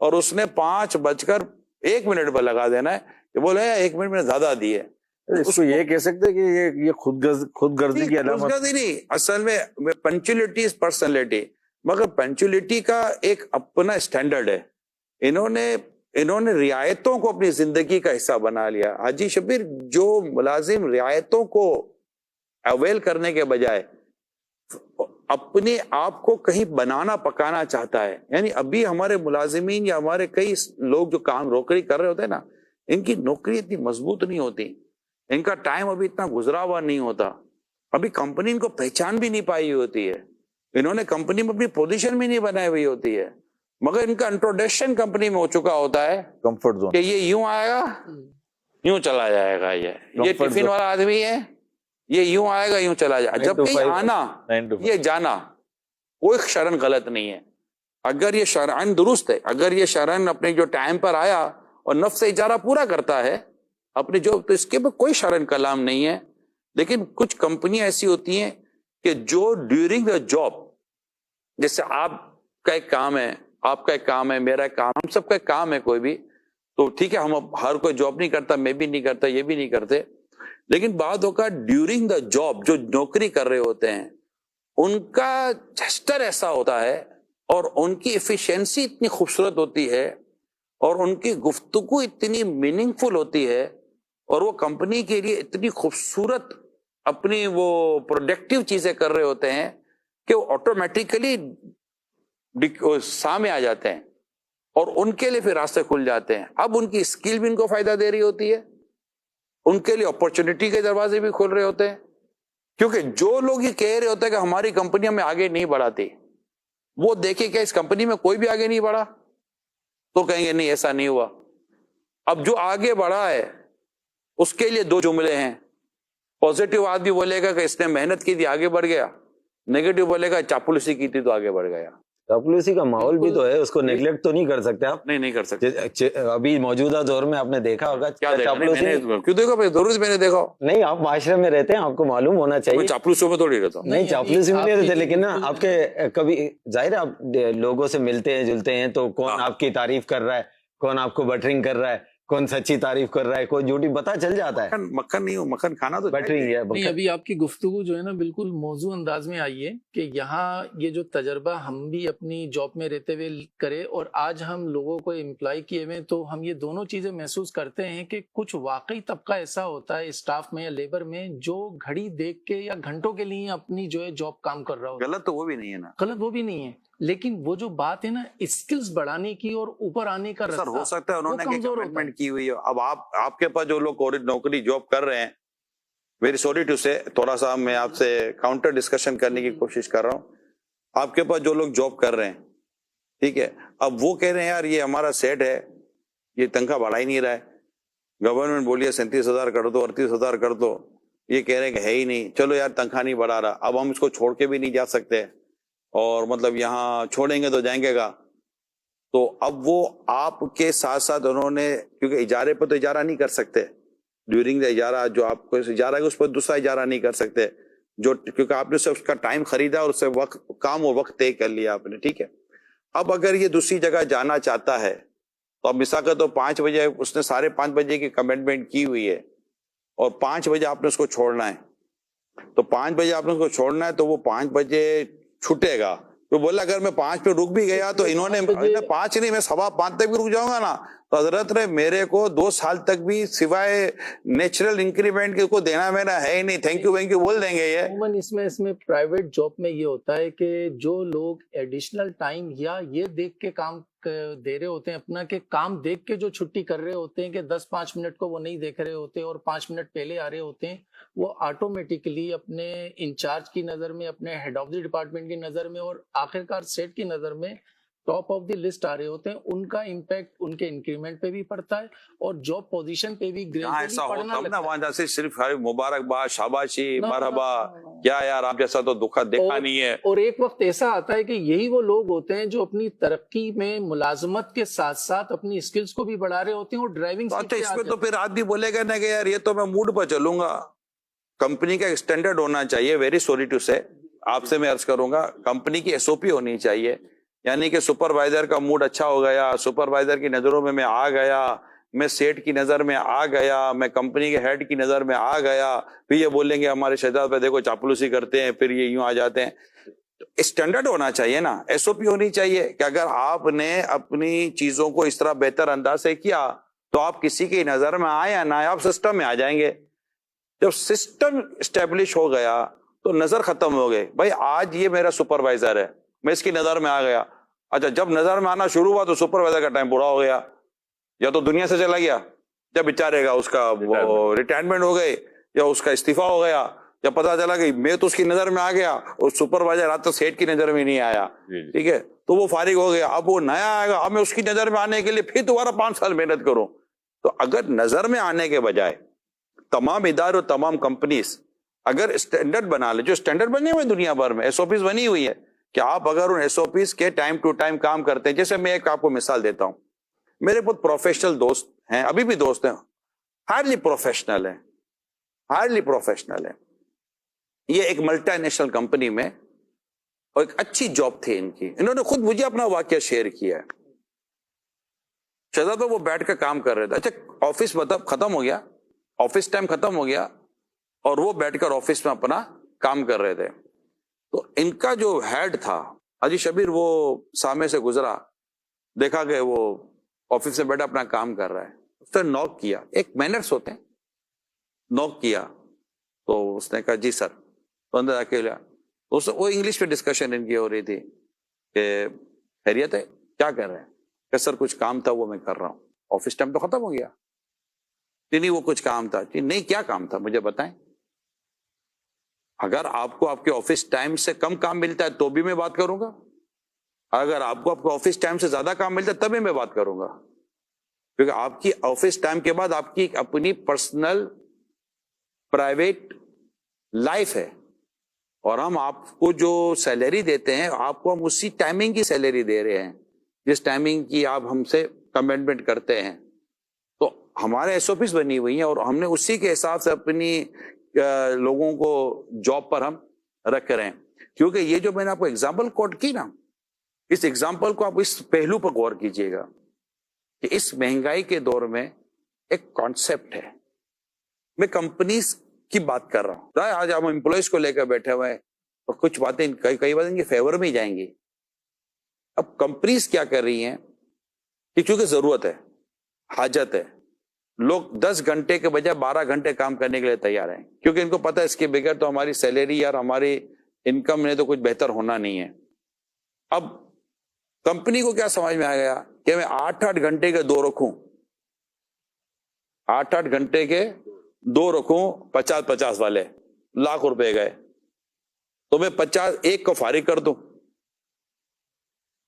اور اس نے 5:01 پر لگا دینا ہے، یہ بولے 1 منٹ میں زیادہ دی ہے. اس کو یہ کہہ سکتے ہیں کہ یہ خود غرضی کی علامت نہیں، اصل میں پنچولیٹی از پرسنالٹی، مگر پنچولیٹی کا ایک اپنا اسٹینڈرڈ ہے. انہوں نے رعایتوں کو اپنی زندگی کا حصہ بنا لیا. حاجی شبیر، جو ملازم رعایتوں کو اویل کرنے کے بجائے اپنے آپ کو کہیں بنانا پکانا چاہتا ہے، یعنی ابھی ہمارے ملازمین یا ہمارے کئی لوگ جو کام نوکری کر رہے ہوتے ہیں نا، ان کی نوکری اتنی مضبوط نہیں ہوتی، ان کا ٹائم ابھی اتنا گزرا ہوا نہیں ہوتا، ابھی کمپنی ان کو پہچان بھی نہیں پائی ہوتی ہے، انہوں نے کمپنی میں اپنی پوزیشن بھی نہیں بنائی ہوئی ہوتی ہے، مگر ان کا انٹروڈکشن کمپنی میں ہو چکا ہوتا ہے کمفرٹ زون کہ یہ یوں آئے گا یوں چلا جائے گا، یہ ٹفن والا آدمی ہے، یہ یوں آئے گا یوں چلا جائے گا. جب کہ آنا یہ جانا کوئی شرن غلط نہیں ہے، اگر یہ شرعن درست ہے، اگر یہ شرعن اپنے جو ٹائم پر آیا اور نفس سے اجارہ پورا کرتا ہے اپنی جو، تو اس کے بھی کوئی شرعن کلام نہیں ہے. لیکن کچھ کمپنیاں ایسی ہوتی ہیں کہ جو ڈیورنگ دا جاب، جیسے آپ کا ایک کام ہے، آپ کا ایک کام ہے، میرا ایک کام، ہم سب کا ایک کام ہے کوئی بھی، تو ٹھیک ہے ہم ہر کوئی جاب نہیں کرتا، میں بھی نہیں کرتا، یہ بھی نہیں کرتے، لیکن بعد اوقات ڈیورنگ دا جاب جو نوکری کر رہے ہوتے ہیں ان کا جسٹر ایسا ہوتا ہے اور ان کی ایفیشنسی اتنی خوبصورت ہوتی ہے اور ان کی گفتگو اتنی میننگ فل ہوتی ہے اور وہ کمپنی کے لیے اتنی خوبصورت اپنی وہ پروڈکٹیو چیزیں کر رہے ہوتے ہیں کہ وہ آٹومیٹیکلی سامنے آ جاتے ہیں اور ان کے لیے پھر راستے کھل جاتے ہیں. اب ان کی اسکل بھی ان کو فائدہ دے رہی ہوتی ہے، ان کے لیے اپرچونٹی کے دروازے بھی کھل رہے ہوتے ہیں، کیونکہ جو لوگ یہ کہہ رہے ہوتے ہیں کہ ہماری کمپنی ہمیں آگے نہیں بڑھاتی، وہ دیکھیں کہ اس کمپنی میں کوئی بھی آگے نہیں بڑھا تو کہیں گے نہیں ایسا نہیں ہوا. اب جو آگے بڑھا ہے اس کے لیے 2 جملے ہیں، پازیٹیو آدمی بولے گا کہ اس نے محنت کی تھی آگے بڑھ گیا، نیگیٹو بولے گا چاپلوسی کی تھی تو آگے بڑھ گیا. چاپلوسی کا ماحول بھی تو ہے، اس کو نیگلیکٹ تو نہیں کر سکتے آپ. نہیں کر سکتے. ابھی موجودہ دور میں آپ نے دیکھا ہوگا چاپلوسی، کیوں دیکھا بھائی، ضرور میں نے دیکھا نہیں آپ معاشرے میں رہتے ہیں، آپ کو معلوم ہونا چاہیے. چاپلوسوں میں تھوڑی رہتا ہوں. نہیں چاپلوسی میں نہیں رہتے، لیکن نا آپ کے کبھی ظاہر ہے آپ لوگوں سے ملتے ہیں جلتے ہیں تو کون آپ کی تعریف کر رہا ہے، کون آپ کو بٹرنگ کر رہا ہے، کون سچی تعریف کر رہا ہے، کوئی جھوٹی پتہ چل جاتا ہے. مکھن نہیں ہو، مکھن کھانا تو بٹرنگ ہے. نہیں، ابھی آپ کی گفتگو جو ہے نا بالکل موضوع انداز میں آئی ہے کہ یہاں یہ جو تجربہ ہم بھی اپنی جاب میں رہتے ہوئے کرے اور آج ہم لوگوں کو امپلائی کیے ہوئے، تو ہم یہ دونوں چیزیں محسوس کرتے ہیں کہ کچھ واقعی طبقہ ایسا ہوتا ہے اسٹاف میں یا لیبر میں جو گھڑی دیکھ کے یا گھنٹوں کے لیے اپنی جو ہے جاب کام کر رہا ہوتا ہے. غلط تو وہ بھی نہیں ہے نا، غلط وہ بھی نہیں ہے، لیکن وہ جو بات ہے نا اسکلز بڑھانے کی اور اوپر آنے کا سر ہو سکتا ہے انہوں نے کمزور ہوتا ہے. کمٹمنٹ کی ہوئی ہے. اب آپ کے پاس جو لوگ نوکری جاب کر رہے ہیں، ویری سوری ٹو سے، تھوڑا سا میں آپ سے کاؤنٹر ڈسکشن کرنے کی کوشش کر رہا ہوں. آپ کے پاس جو لوگ جاب کر رہے ہیں، ٹھیک ہے، اب وہ کہہ رہے ہیں یار یہ ہمارا سیٹ ہے، یہ تنخواہ بڑھا ہی نہیں رہا ہے، گورنمنٹ بولیے 37,000 کر دو 38,000 کر دو، یہ کہہ رہے ہیں کہ ہے ہی نہیں، چلو یار تنخواہ نہیں بڑھا رہا، اب ہم اس کو چھوڑ کے بھی نہیں جا سکتے اور مطلب یہاں چھوڑیں گے تو جائیں گے گا. تو اب وہ آپ کے ساتھ ساتھ انہوں نے، کیونکہ اجارے پر تو اجارہ نہیں کر سکتے، ڈیورنگ دا اجارہ جو آپ کو اجارہ ہے اس پر دوسرا اجارہ نہیں کر سکتے، جو کیونکہ آپ نے اس کا ٹائم خریدا اور اس سے وقت کام اور وقت طے کر لیا آپ نے، ٹھیک ہے. اب اگر یہ دوسری جگہ جانا چاہتا ہے تو اب مثال کا تو 5 بجے اس نے 5:30 بجے کی کمٹمنٹ کی ہوئی ہے اور 5 بجے آپ نے اس کو چھوڑنا ہے، تو 5 بجے آپ نے اس کو چھوڑنا ہے تو وہ 5 بجے چھٹے گا. تو بولا اگر میں 5 پہ رک بھی گیا تو انہوں نے 5 نہیں، میں 5:15 تک بھی رک جاؤں گا نا تو حضرت نے میرے کو 2 سال تک بھی سوائے نیچرل انکریمنٹ کے کو دینا میرا ہے ہی نہیں، تھینک یو بول دیں گے. یہ عموماً اس میں پرائیویٹ جاب میں یہ ہوتا ہے کہ جو لوگ ایڈیشنل ٹائم یا یہ دیکھ کے کام دے رہے ہوتے ہیں اپنا، کہ کام دیکھ کے جو چھٹی کر رہے ہوتے ہیں کہ 10-5 منٹ کو وہ نہیں دیکھ رہے ہوتے اور 5 منٹ پہلے آ رہے ہوتے ہیں، وہ آٹومیٹکلی اپنے انچارج کی نظر میں، اپنے ہیڈ آف دی ڈپارٹمنٹ کی نظر میں اور آخرکار سیٹ کی نظر میں ٹاپ آف دی لسٹ آ رہے ہوتے ہیں ان کا امپیکٹ ان کے انکریمنٹ پہ بھی پڑتا ہے اور جاب پوزیشن پہ بھی جہاں گریجولی ایسا پڑنا ہوتا نا لگتا وہاں سے صرف مبارکباد شاباشی ہے۔ مرحبا، کیا یار آپ جیسا تو دکھا دیکھا نہیں ہے۔ اور ایک وقت ایسا آتا ہے کہ یہی وہ لوگ ہوتے ہیں جو اپنی ترقی میں ملازمت کے ساتھ ساتھ اپنی اسکلز کو بھی بڑھا رہے ہوتے ہیں اور ڈرائیونگ تو سیٹ اچھا پہ اس آ میں تو جاتے پھر آدمی بولے گا نا کہ یار یہ تو میں موڈ پر چلوں گا۔ کمپنی کا اسٹینڈرڈ ہونا چاہیے، ویری سوری ٹو سے آپ سے میں عرض کروں گا، کمپنی کی ایس او پی ہونی چاہیے، یعنی کہ سپروائزر کا موڈ اچھا ہو گیا، سپروائزر کی نظروں میں آ گیا، میں سیٹ کی نظر میں آ گیا، میں کمپنی کے ہیڈ کی نظر میں آ گیا، پھر یہ بولیں گے ہمارے شہزاد پہ دیکھو چاپلوسی کرتے ہیں، پھر یہ یوں آ جاتے ہیں۔ اسٹینڈرڈ ہونا چاہیے نا، ایس او پی ہونی چاہیے کہ اگر آپ نے اپنی چیزوں کو اس طرح بہتر انداز سے کیا تو آپ کسی کی نظر میں آئے یا نہ آئے آپ سسٹم میں آ جائیں گے۔ جب سسٹم اسٹیبلش ہو گیا تو نظر ختم ہو گئے، بھائی آج یہ میرا سپروائزر ہے، میں اس کی نظر میں آ گیا۔ اچھا جب نظر میں آنا شروع ہوا تو سپروائزر کا ٹائم پورا ہو گیا، یا تو دنیا سے چلا گیا، جب بیچارے گا اس کا وہ ریٹائرمنٹ ہو گئے، یا اس کا استعفیٰ ہو گیا، یا پتا چلا کہ میں تو اس کی نظر میں آ گیا اور سپروائزر آج تک سیٹ کی نظر میں نہیں آیا، ٹھیک ہے، تو وہ فارغ ہو گیا، اب وہ نیا آئے گا، اب میں اس کی نظر میں آنے کے لیے پھر دوبارہ 5 سال محنت کروں۔ تو اگر نظر میں آنے کے بجائے تمام ادارے اور تمام کمپنیز اگر اسٹینڈرڈ بنا لے، جو اسٹینڈرڈ بنے ہوئے دنیا بھر میں ایس او پیز بنی ہوئی ہے کہ آپ اگر ان ایس او پیز کے ٹائم ٹو ٹائم کام کرتے ہیں، جیسے میں ایک آپ کو مثال دیتا ہوں، میرے بہت پروفیشنل دوست ہیں، ابھی بھی دوست ہیں، ہائرلی پروفیشنل ہیں، ہائرلی پروفیشنل ہیں، یہ ایک ملٹی نیشنل کمپنی میں اور ایک اچھی جاب تھی ان کی، انہوں نے خود مجھے اپنا واقعہ شیئر کیا ہے۔ شہزادہ وہ بیٹھ کے کام کر رہے تھے، اچھا آفس مطلب ختم ہو گیا، آفس ٹائم ختم ہو گیا اور وہ بیٹھ کر آفس میں اپنا کام کر رہے تھے، تو ان کا جو ہیڈ تھا حاجی شبیر، وہ سامنے سے گزرا، دیکھا کہ وہ آفس میں بیٹھا اپنا کام کر رہا ہے، اس نے نوک کیا، ایک مینرز ہوتے ہیں، نوک کیا تو اس نے کہا جی سر، تو اندر اکیلا وہ انگلش میں ڈسکشن ان کی ہو رہی تھی کہ خیریت ہے، کیا کر رہے ہیں، کہ سر کچھ کام تھا وہ میں کر رہا ہوں، آفس ٹائم تو ختم ہو گیا، نہیں وہ کچھ کام تھا، نہیں کیا کام تھا مجھے بتائیں، اگر آپ کو آپ کے آفس ٹائم سے کم کام ملتا ہے تو بھی میں بات کروں گا، اگر آپ کو آپ کے آفس ٹائم سے زیادہ کام ملتا ہے تبھی میں بات کروں گا، کیونکہ آپ کی آفس ٹائم کے بعد آپ کی اپنی پرسنل پرائیویٹ لائف ہے، اور ہم آپ کو جو سیلری دیتے ہیں آپ کو ہم اسی ٹائمنگ کی سیلری دے رہے ہیں جس ٹائمنگ کی آپ ہم سے کمٹمنٹ کرتے ہیں، تو ہمارے ایس او پیز بنی ہوئی ہیں اور ہم نے اسی کے حساب سے اپنی لوگوں کو جاب پر ہم رکھ رہے ہیں۔ کیونکہ یہ جو میں نے آپ کو ایگزامپل کوٹ کی نا، اس ایگزامپل کو آپ اس پہلو پر غور کیجئے گا کہ اس مہنگائی کے دور میں ایک کانسیپٹ ہے، میں کمپنیز کی بات کر رہا ہوں، آج ہم امپلائیز کو لے کر بیٹھے ہوئے ہیں اور کچھ باتیں کئی باتیں ان کے فیور میں ہی جائیں گی۔ اب کمپنیز کیا کر رہی ہیں کہ چونکہ ضرورت ہے، حاجت ہے، لوگ 10 گھنٹے کے بجائے 12 گھنٹے کام کرنے کے لیے تیار ہیں، کیونکہ ان کو پتہ ہے اس کے بغیر تو ہماری سیلری اور ہماری انکم میں تو کچھ بہتر ہونا نہیں ہے۔ اب کمپنی کو کیا سمجھ میں آ گیا کہ میں 8 گھنٹے کے 2 رکھوں، 8 گھنٹے کے 2 رکھوں، 50 والے لاکھ روپے گئے، تو میں 50 ایک کو فارغ کر دوں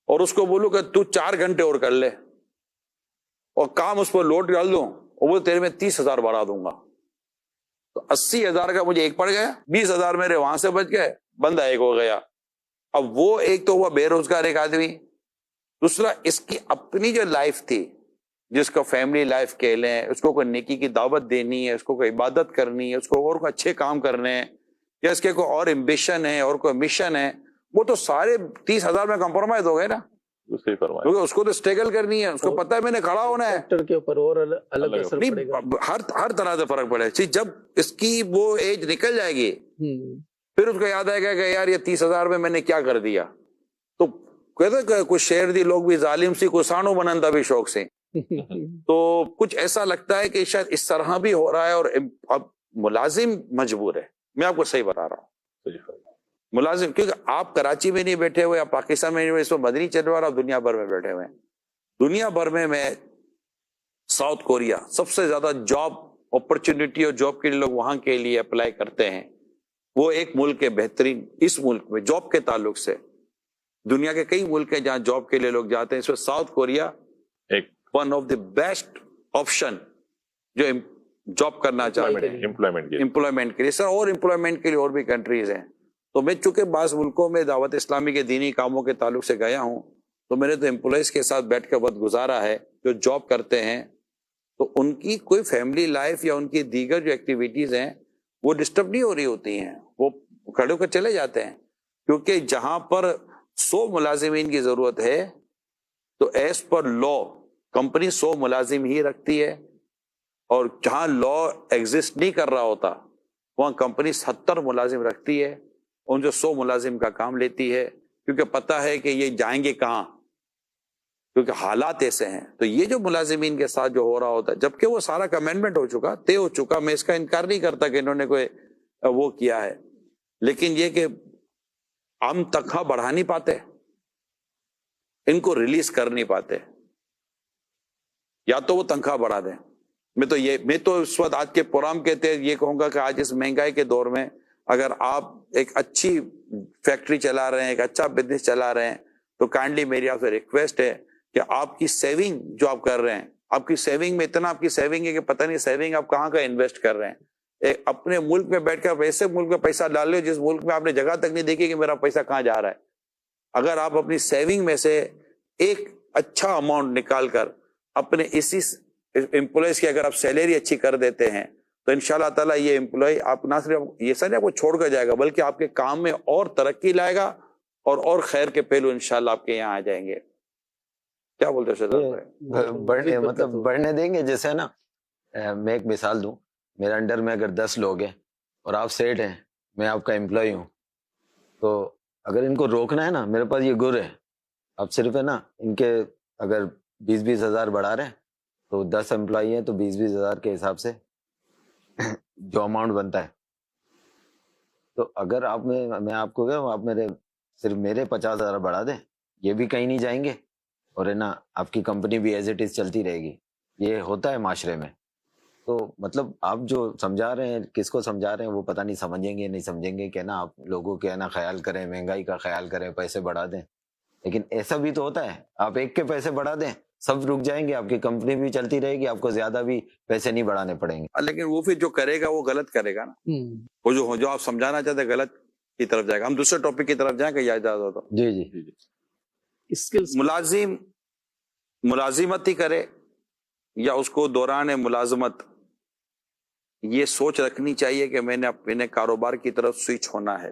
اور اس کو بولوں کہ تو 4 گھنٹے اور کر لے اور کام اس پر لوڈ ڈال دوں اور وہ تیرے میں 30,000 بڑھا دوں گا، تو 80,000 کا مجھے ایک پڑ گیا، 20,000 میرے وہاں سے بچ گئے، بندہ ایک ہو گیا۔ اب وہ ایک تو ہوا بے روزگار ایک آدمی، دوسرا اس کی اپنی جو لائف تھی جس کو فیملی لائف کہہ لیں، اس کو کوئی نیکی کی دعوت دینی ہے، اس کو کوئی عبادت کرنی ہے، اس کو اور کوئی اچھے کام کرنے ہیں، یا اس کے کوئی اور ایمبیشن ہے اور کوئی مشن ہے، وہ تو سارے 30,000 میں کمپرومائز ہو گئے نا، کیونکہ اس کو تو اسٹرگل کرنی ہے، اس کو پتہ ہے میں نے کھڑا ہونا ہے، سیکٹر کے اوپر اور الگ اثر پڑے گا، ہر طرح سے فرق پڑے گا۔ جب اس کی وہ ایج نکل جائے گی پھر اس کو یاد آئے گا کہ یار یہ 30,000 میں نے کیا کر دیا، تو کہتے کہ کچھ شعر دی لوگ بھی ظالم سی کسانو بنندا بھی شوق سے، تو کچھ ایسا لگتا ہے کہ شاید اس طرح بھی ہو رہا ہے، اور اب ملازم مجبور ہے، میں آپ کو صحیح بتا رہا ہوں، ملازم، کیونکہ آپ کراچی میں نہیں بیٹھے ہوئے، آپ پاکستان میں نہیں، اس وقت مدنی چل رہا، آپ دنیا بھر میں بیٹھے ہوئے ہیں، دنیا بھر میں ساؤتھ کوریا سب سے زیادہ جاب اپرچونٹی اور جاب کے لیے لوگ وہاں کے لیے اپلائی کرتے ہیں، وہ ایک ملک ہے بہترین، اس ملک میں جاب کے تعلق سے دنیا کے کئی ملک ہیں جہاں جاب کے لیے لوگ جاتے ہیں، اس میں ساؤتھ کوریا ایک one of the best option جو جاب کرنا چاہتے ہیں امپلائمنٹ کے لیے سر، اور امپلائمنٹ کے لیے اور بھی کنٹریز ہیں. تو میں چونکہ بعض ملکوں میں دعوت اسلامی کے دینی کاموں کے تعلق سے گیا ہوں، تو میں نے تو امپلائیز کے ساتھ بیٹھ کے وقت گزارا ہے جو جاب کرتے ہیں، تو ان کی کوئی فیملی لائف یا ان کی دیگر جو ایکٹیویٹیز ہیں وہ ڈسٹرب نہیں ہو رہی ہوتی ہیں، وہ کھڑے ہو کر چلے جاتے ہیں. کیونکہ جہاں پر 100 ملازمین کی ضرورت ہے تو ایز پر لا کمپنی 100 ملازم ہی رکھتی ہے، اور جہاں لا ایگزسٹ نہیں کر رہا ہوتا وہاں کمپنی 70 ملازم رکھتی ہے، ان جو 100 ملازم کا کام لیتی ہے، کیونکہ پتہ ہے کہ یہ جائیں گے کہاں، کیونکہ حالات ایسے ہیں. تو یہ جو ملازمین کے ساتھ جو ہو رہا ہوتا ہے، جبکہ وہ سارا کمنٹمنٹ ہو چکا، طے ہو چکا، میں اس کا انکار نہیں کرتا کہ انہوں نے کوئی وہ کیا ہے، لیکن یہ کہ ہم تنخواہ بڑھا نہیں پاتے، ان کو ریلیز کر نہیں پاتے، یا تو وہ تنخواہ بڑھا دیں. میں تو اس وقت آج کے پروگرام کے تحت یہ کہوں گا کہ آج اس مہنگائی کے دور میں اگر آپ ایک اچھی فیکٹری چلا رہے ہیں، ایک اچھا بزنس چلا رہے ہیں، تو کائنڈلی میری آپ سے ریکویسٹ ہے کہ آپ کی سیونگ جو آپ کر رہے ہیں، آپ کی سیونگ میں اتنا آپ کی سیونگ ہے کہ پتہ نہیں سیونگ آپ کہاں کا انویسٹ کر رہے ہیں. اپنے ملک میں بیٹھ کر ایسے ملک میں پیسہ ڈال لو جس ملک میں آپ نے جگہ تک نہیں دیکھی کہ میرا پیسہ کہاں جا رہا ہے. اگر آپ اپنی سیونگ میں سے ایک اچھا اماؤنٹ نکال کر اپنے اسی امپلائیز کی اگر آپ سیلری اچھی کر دیتے ہیں تو انشاءاللہ تعالیٰ یہ امپلائی آپ نہ صرف یہ سر آپ کو چھوڑ کر جائے گا بلکہ آپ کے کام میں اور ترقی لائے گا اور خیر کے پہلو انشاءاللہ آپ کے یہاں آ جائیں گے. کیا بولتے ہو شہزاد بھائی؟ مطلب بڑھنے دیں گے. جیسے نا میں ایک مثال دوں، میرے انڈر میں اگر 10 لوگ ہیں اور آپ سیٹ ہیں، میں آپ کا امپلائی ہوں، تو اگر ان کو روکنا ہے نا، میرے پاس یہ گر ہے. اب صرف ہے نا ان کے اگر 20-20 ہزار بڑھا رہے ہیں تو 10 امپلائی ہیں تو 20-20 ہزار کے حساب سے جو اماؤنٹ بنتا ہے. تو اگر آپ میں آپ کو کہ آپ صرف میرے 50 ہزار بڑھا دیں، یہ بھی کہیں نہیں جائیں گے اور ہے نا آپ کی کمپنی بھی ایز اٹ از چلتی رہے گی. یہ ہوتا ہے معاشرے میں. تو مطلب آپ جو سمجھا رہے ہیں، کس کو سمجھا رہے ہیں وہ پتہ نہیں سمجھیں گے نہیں سمجھیں گے، کہ نا آپ لوگوں کے ہے نا خیال کریں، مہنگائی کا خیال کریں، پیسے بڑھا دیں. لیکن ایسا بھی تو ہوتا ہے، آپ ایک کے پیسے بڑھا دیں سب رک جائیں گے، آپ کی کمپنی بھی چلتی رہے گی، آپ کو زیادہ بھی پیسے نہیں بڑھانے پڑیں گے. لیکن وہ پھر جو کرے گا وہ غلط کرے گا نا، وہ جو آپ سمجھانا چاہتے ہیں غلط کی طرف جائے گا. ہم دوسرے ٹاپک کی طرف جائیں کہ یا اجازت ہو؟ جی اسکلز ملازم ملازمت ہی کرے یا اس کو دوران ملازمت یہ سوچ رکھنی چاہیے کہ میں نے اپنے کاروبار کی طرف سوئچ ہونا ہے.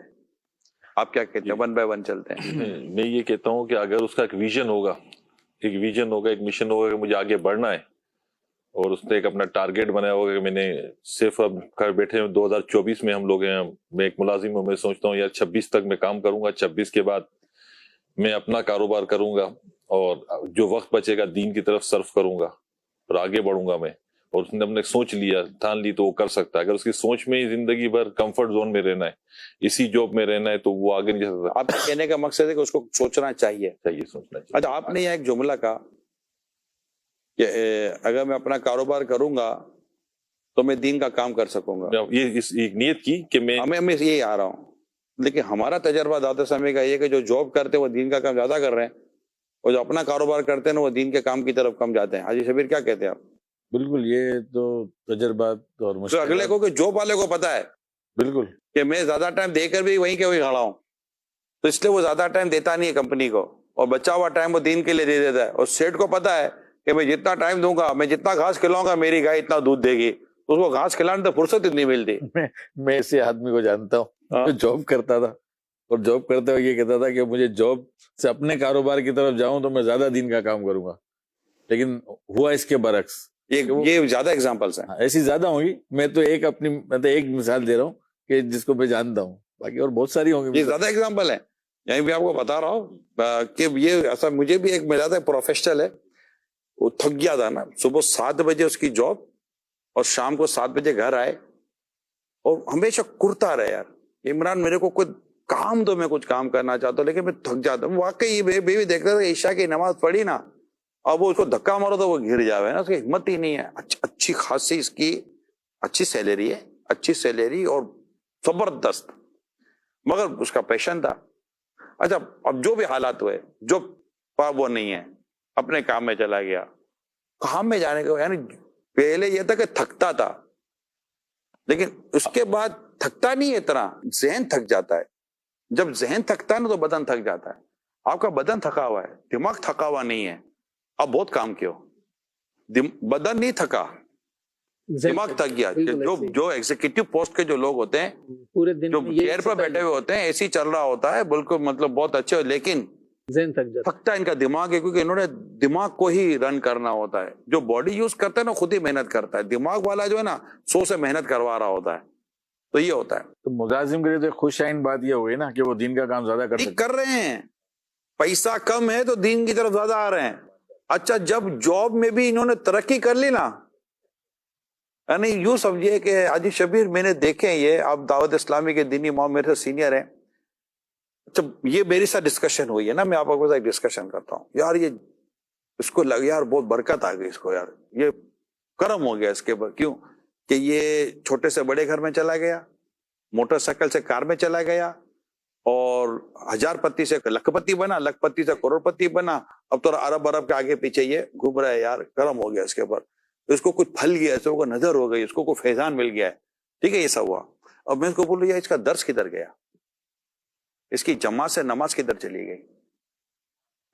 آپ کیا کہتے ہیں؟ ون بائی ون چلتے ہیں. میں یہ کہتا ہوں کہ اگر اس کا ایک ویژن ہوگا، ایک مشن ہوگا کہ مجھے آگے بڑھنا ہے، اور اس نے ایک اپنا ٹارگیٹ بنایا ہوگا کہ میں نے صرف اب گھر بیٹھے 2024 میں ہم لوگ ہیں، میں ایک ملازم ہوں، میں سوچتا ہوں یار 26 تک میں کام کروں گا، 26 کے بعد میں اپنا کاروبار کروں گا اور جو وقت بچے گا دین کی طرف صرف کروں گا اور آگے بڑھوں گا میں. اور اس نے اپنے سوچ لیا، ٹھان لی تو وہ کر سکتا ہے. اگر اس کی سوچ میں ہی زندگی بھر کمفرٹ زون میں رہنا ہے، اسی جاب میں رہنا ہے، تو وہ آگے نہیں جا سکتا. آپ کہنے کا مقصد ہے کہ اس کو سوچنا چاہیے. سوچنا چاہیے. اچھا، آپ نے یہ ایک جملہ کہا کہ اگر میں اپنا کاروبار کروں گا تو میں دین کا کام کر سکوں گا. یہ ایک نیت کی کہ میں یہی آ رہا ہوں. لیکن ہمارا تجربہ داتا سمے کا یہ کہ جو جاب کرتے ہیں وہ دین کا کام زیادہ کر رہے ہیں، اور جو اپنا کاروبار کرتے ہیں وہ دین کے کام کی طرف کم جاتے ہیں. حاجی شبیر کیا کہتے ہیں آپ؟ بالکل، یہ تو تجربات اور تو اگلے کو کہ جاب والے کو پتا ہے بالکل کہ میں زیادہ ٹائم دے کر بھی وہیں کے وہیں کھڑا ہوں، تو اس لیے وہ زیادہ ٹائم دیتا نہیں ہے کمپنی کو، اور بچا ہوا ٹائم وہ دین کے لیے دے دیتا ہے. اور سیٹ کو پتا ہے کہ میں جتنا ٹائم دوں گا، میں جتنا گھاس کھلاؤں گا میری گائے اتنا دودھ دے گی، تو اس کو گھاس کھلانے تو فرصت اتنی ملتی. میں ایسے آدمی کو جانتا ہوں جو جاب کرتا تھا، اور جاب کرتے ہوئے یہ کہتا تھا کہ مجھے جاب سے اپنے کاروبار کی طرف جاؤں تو میں زیادہ دین کا کام کروں گا. لیکن ہوا اس کے برعکس. یہ زیادہ اگزامپلس ہیں، ایسی زیادہ ہوں گی. میں تو ایک مثال دے رہا ہوں کہ جس کو میں جانتا ہوں، باقی اور بہت ساری ہوں گی. یہ زیادہ اگزامپل ہیں. یہیں بھی آپ کو بتا رہا ہوں کہ یہ ایسا مجھے بھی ایک ملا تھا، پروفیشنل ہے، وہ تھک گیا تھا نا، صبح 7 بجے اس کی جاب اور شام کو 7 بجے گھر آئے، اور ہمیشہ کرتا رہے یار عمران میرے کو کوئی کام دو، میں کچھ کام کرنا چاہتا ہوں لیکن میں تھک جاتا ہوں. واقعی بیوی دیکھتا تھا عشاء کی نماز پڑھی نا، اب وہ اس کو دھکا مارو تو وہ گر جاوے نا، اس کی ہمت ہی نہیں ہے. اچھی خاصی اس کی اچھی سیلری ہے، اچھی سیلری اور زبردست، مگر اس کا پیشن تھا. اچھا اب جو بھی حالات ہوئے, جو وہ نہیں ہے, اپنے کام میں چلا گیا. کام میں جانے کا یعنی پہلے یہ تھا کہ تھکتا تھا, لیکن اس کے بعد تھکتا نہیں ہے اتنا, ذہن تھک جاتا ہے. جب ذہن تھکتا ہے نا تو بدن تھک جاتا ہے. آپ کا بدن تھکا ہوا ہے, دماغ تھکا ہوا نہیں ہے. آپ بہت کام کیے ہو, بدن نہیں تھکا, دماغ تھک گیا. جو ایگزیکٹو پوسٹ کے جو لوگ ہوتے ہیں, پورے دن جو چیئر پر بیٹھے ہوئے ہوتے ہیں, ایسی چل رہا ہوتا ہے بالکل, مطلب بہت اچھے, لیکن ذہن تھک جاتا تھکتا ان کا دماغ ہے, کیونکہ انہوں نے دماغ کو ہی رن کرنا ہوتا ہے. جو باڈی یوز کرتا ہے نا خود ہی محنت کرتا ہے, دماغ والا جو ہے نا 100 سے محنت کروا رہا ہوتا ہے. تو یہ ہوتا ہے. تو ملازم کے لیے تو خوش آئین بات یہ ہوئی نا کہ وہ دین کا کام زیادہ کر رہے ہیں, پیسہ کم ہے تو دین کی طرف زیادہ آ رہے ہیں. اچھا جب جاب میں بھی انہوں نے ترقی کر لی نا, یعنی یوں سمجھیے کہ حاجی شبیر میں نے دیکھے, یہ آپ دعوت اسلامی کے دینی امام میرے سے سینئر ہیں. اچھا یہ میری ساتھ ڈسکشن ہوئی ہے نا, میں آپ کو ایک ڈسکشن کرتا ہوں, یار یہ اس کو لگ یار بہت برکت آ گئی اس کو, یار یہ کرم ہو گیا اس کے اوپر. کیوں کہ یہ چھوٹے سے بڑے گھر میں چلا گیا, موٹر سائیکل سے کار میں چلا گیا, اور 1000 پتی سے لکھ پتی بنا, لکھ پتی سے کروڑ پتی بنا. اب تو ارب کے آگے پیچھے یہ گھوم رہا ہے. یار کرم ہو گیا اس کے اوپر, اس کو کچھ پھل گیا, اس کو نظر ہو گئی, اس کو کوئی فیضان مل گیا ہے. ٹھیک ہے, یہ سب ہوا. اب میں اس کو بول رہا اس کا درس کدھر گیا, اس کی جماعت سے نماز کدھر چلی گئی,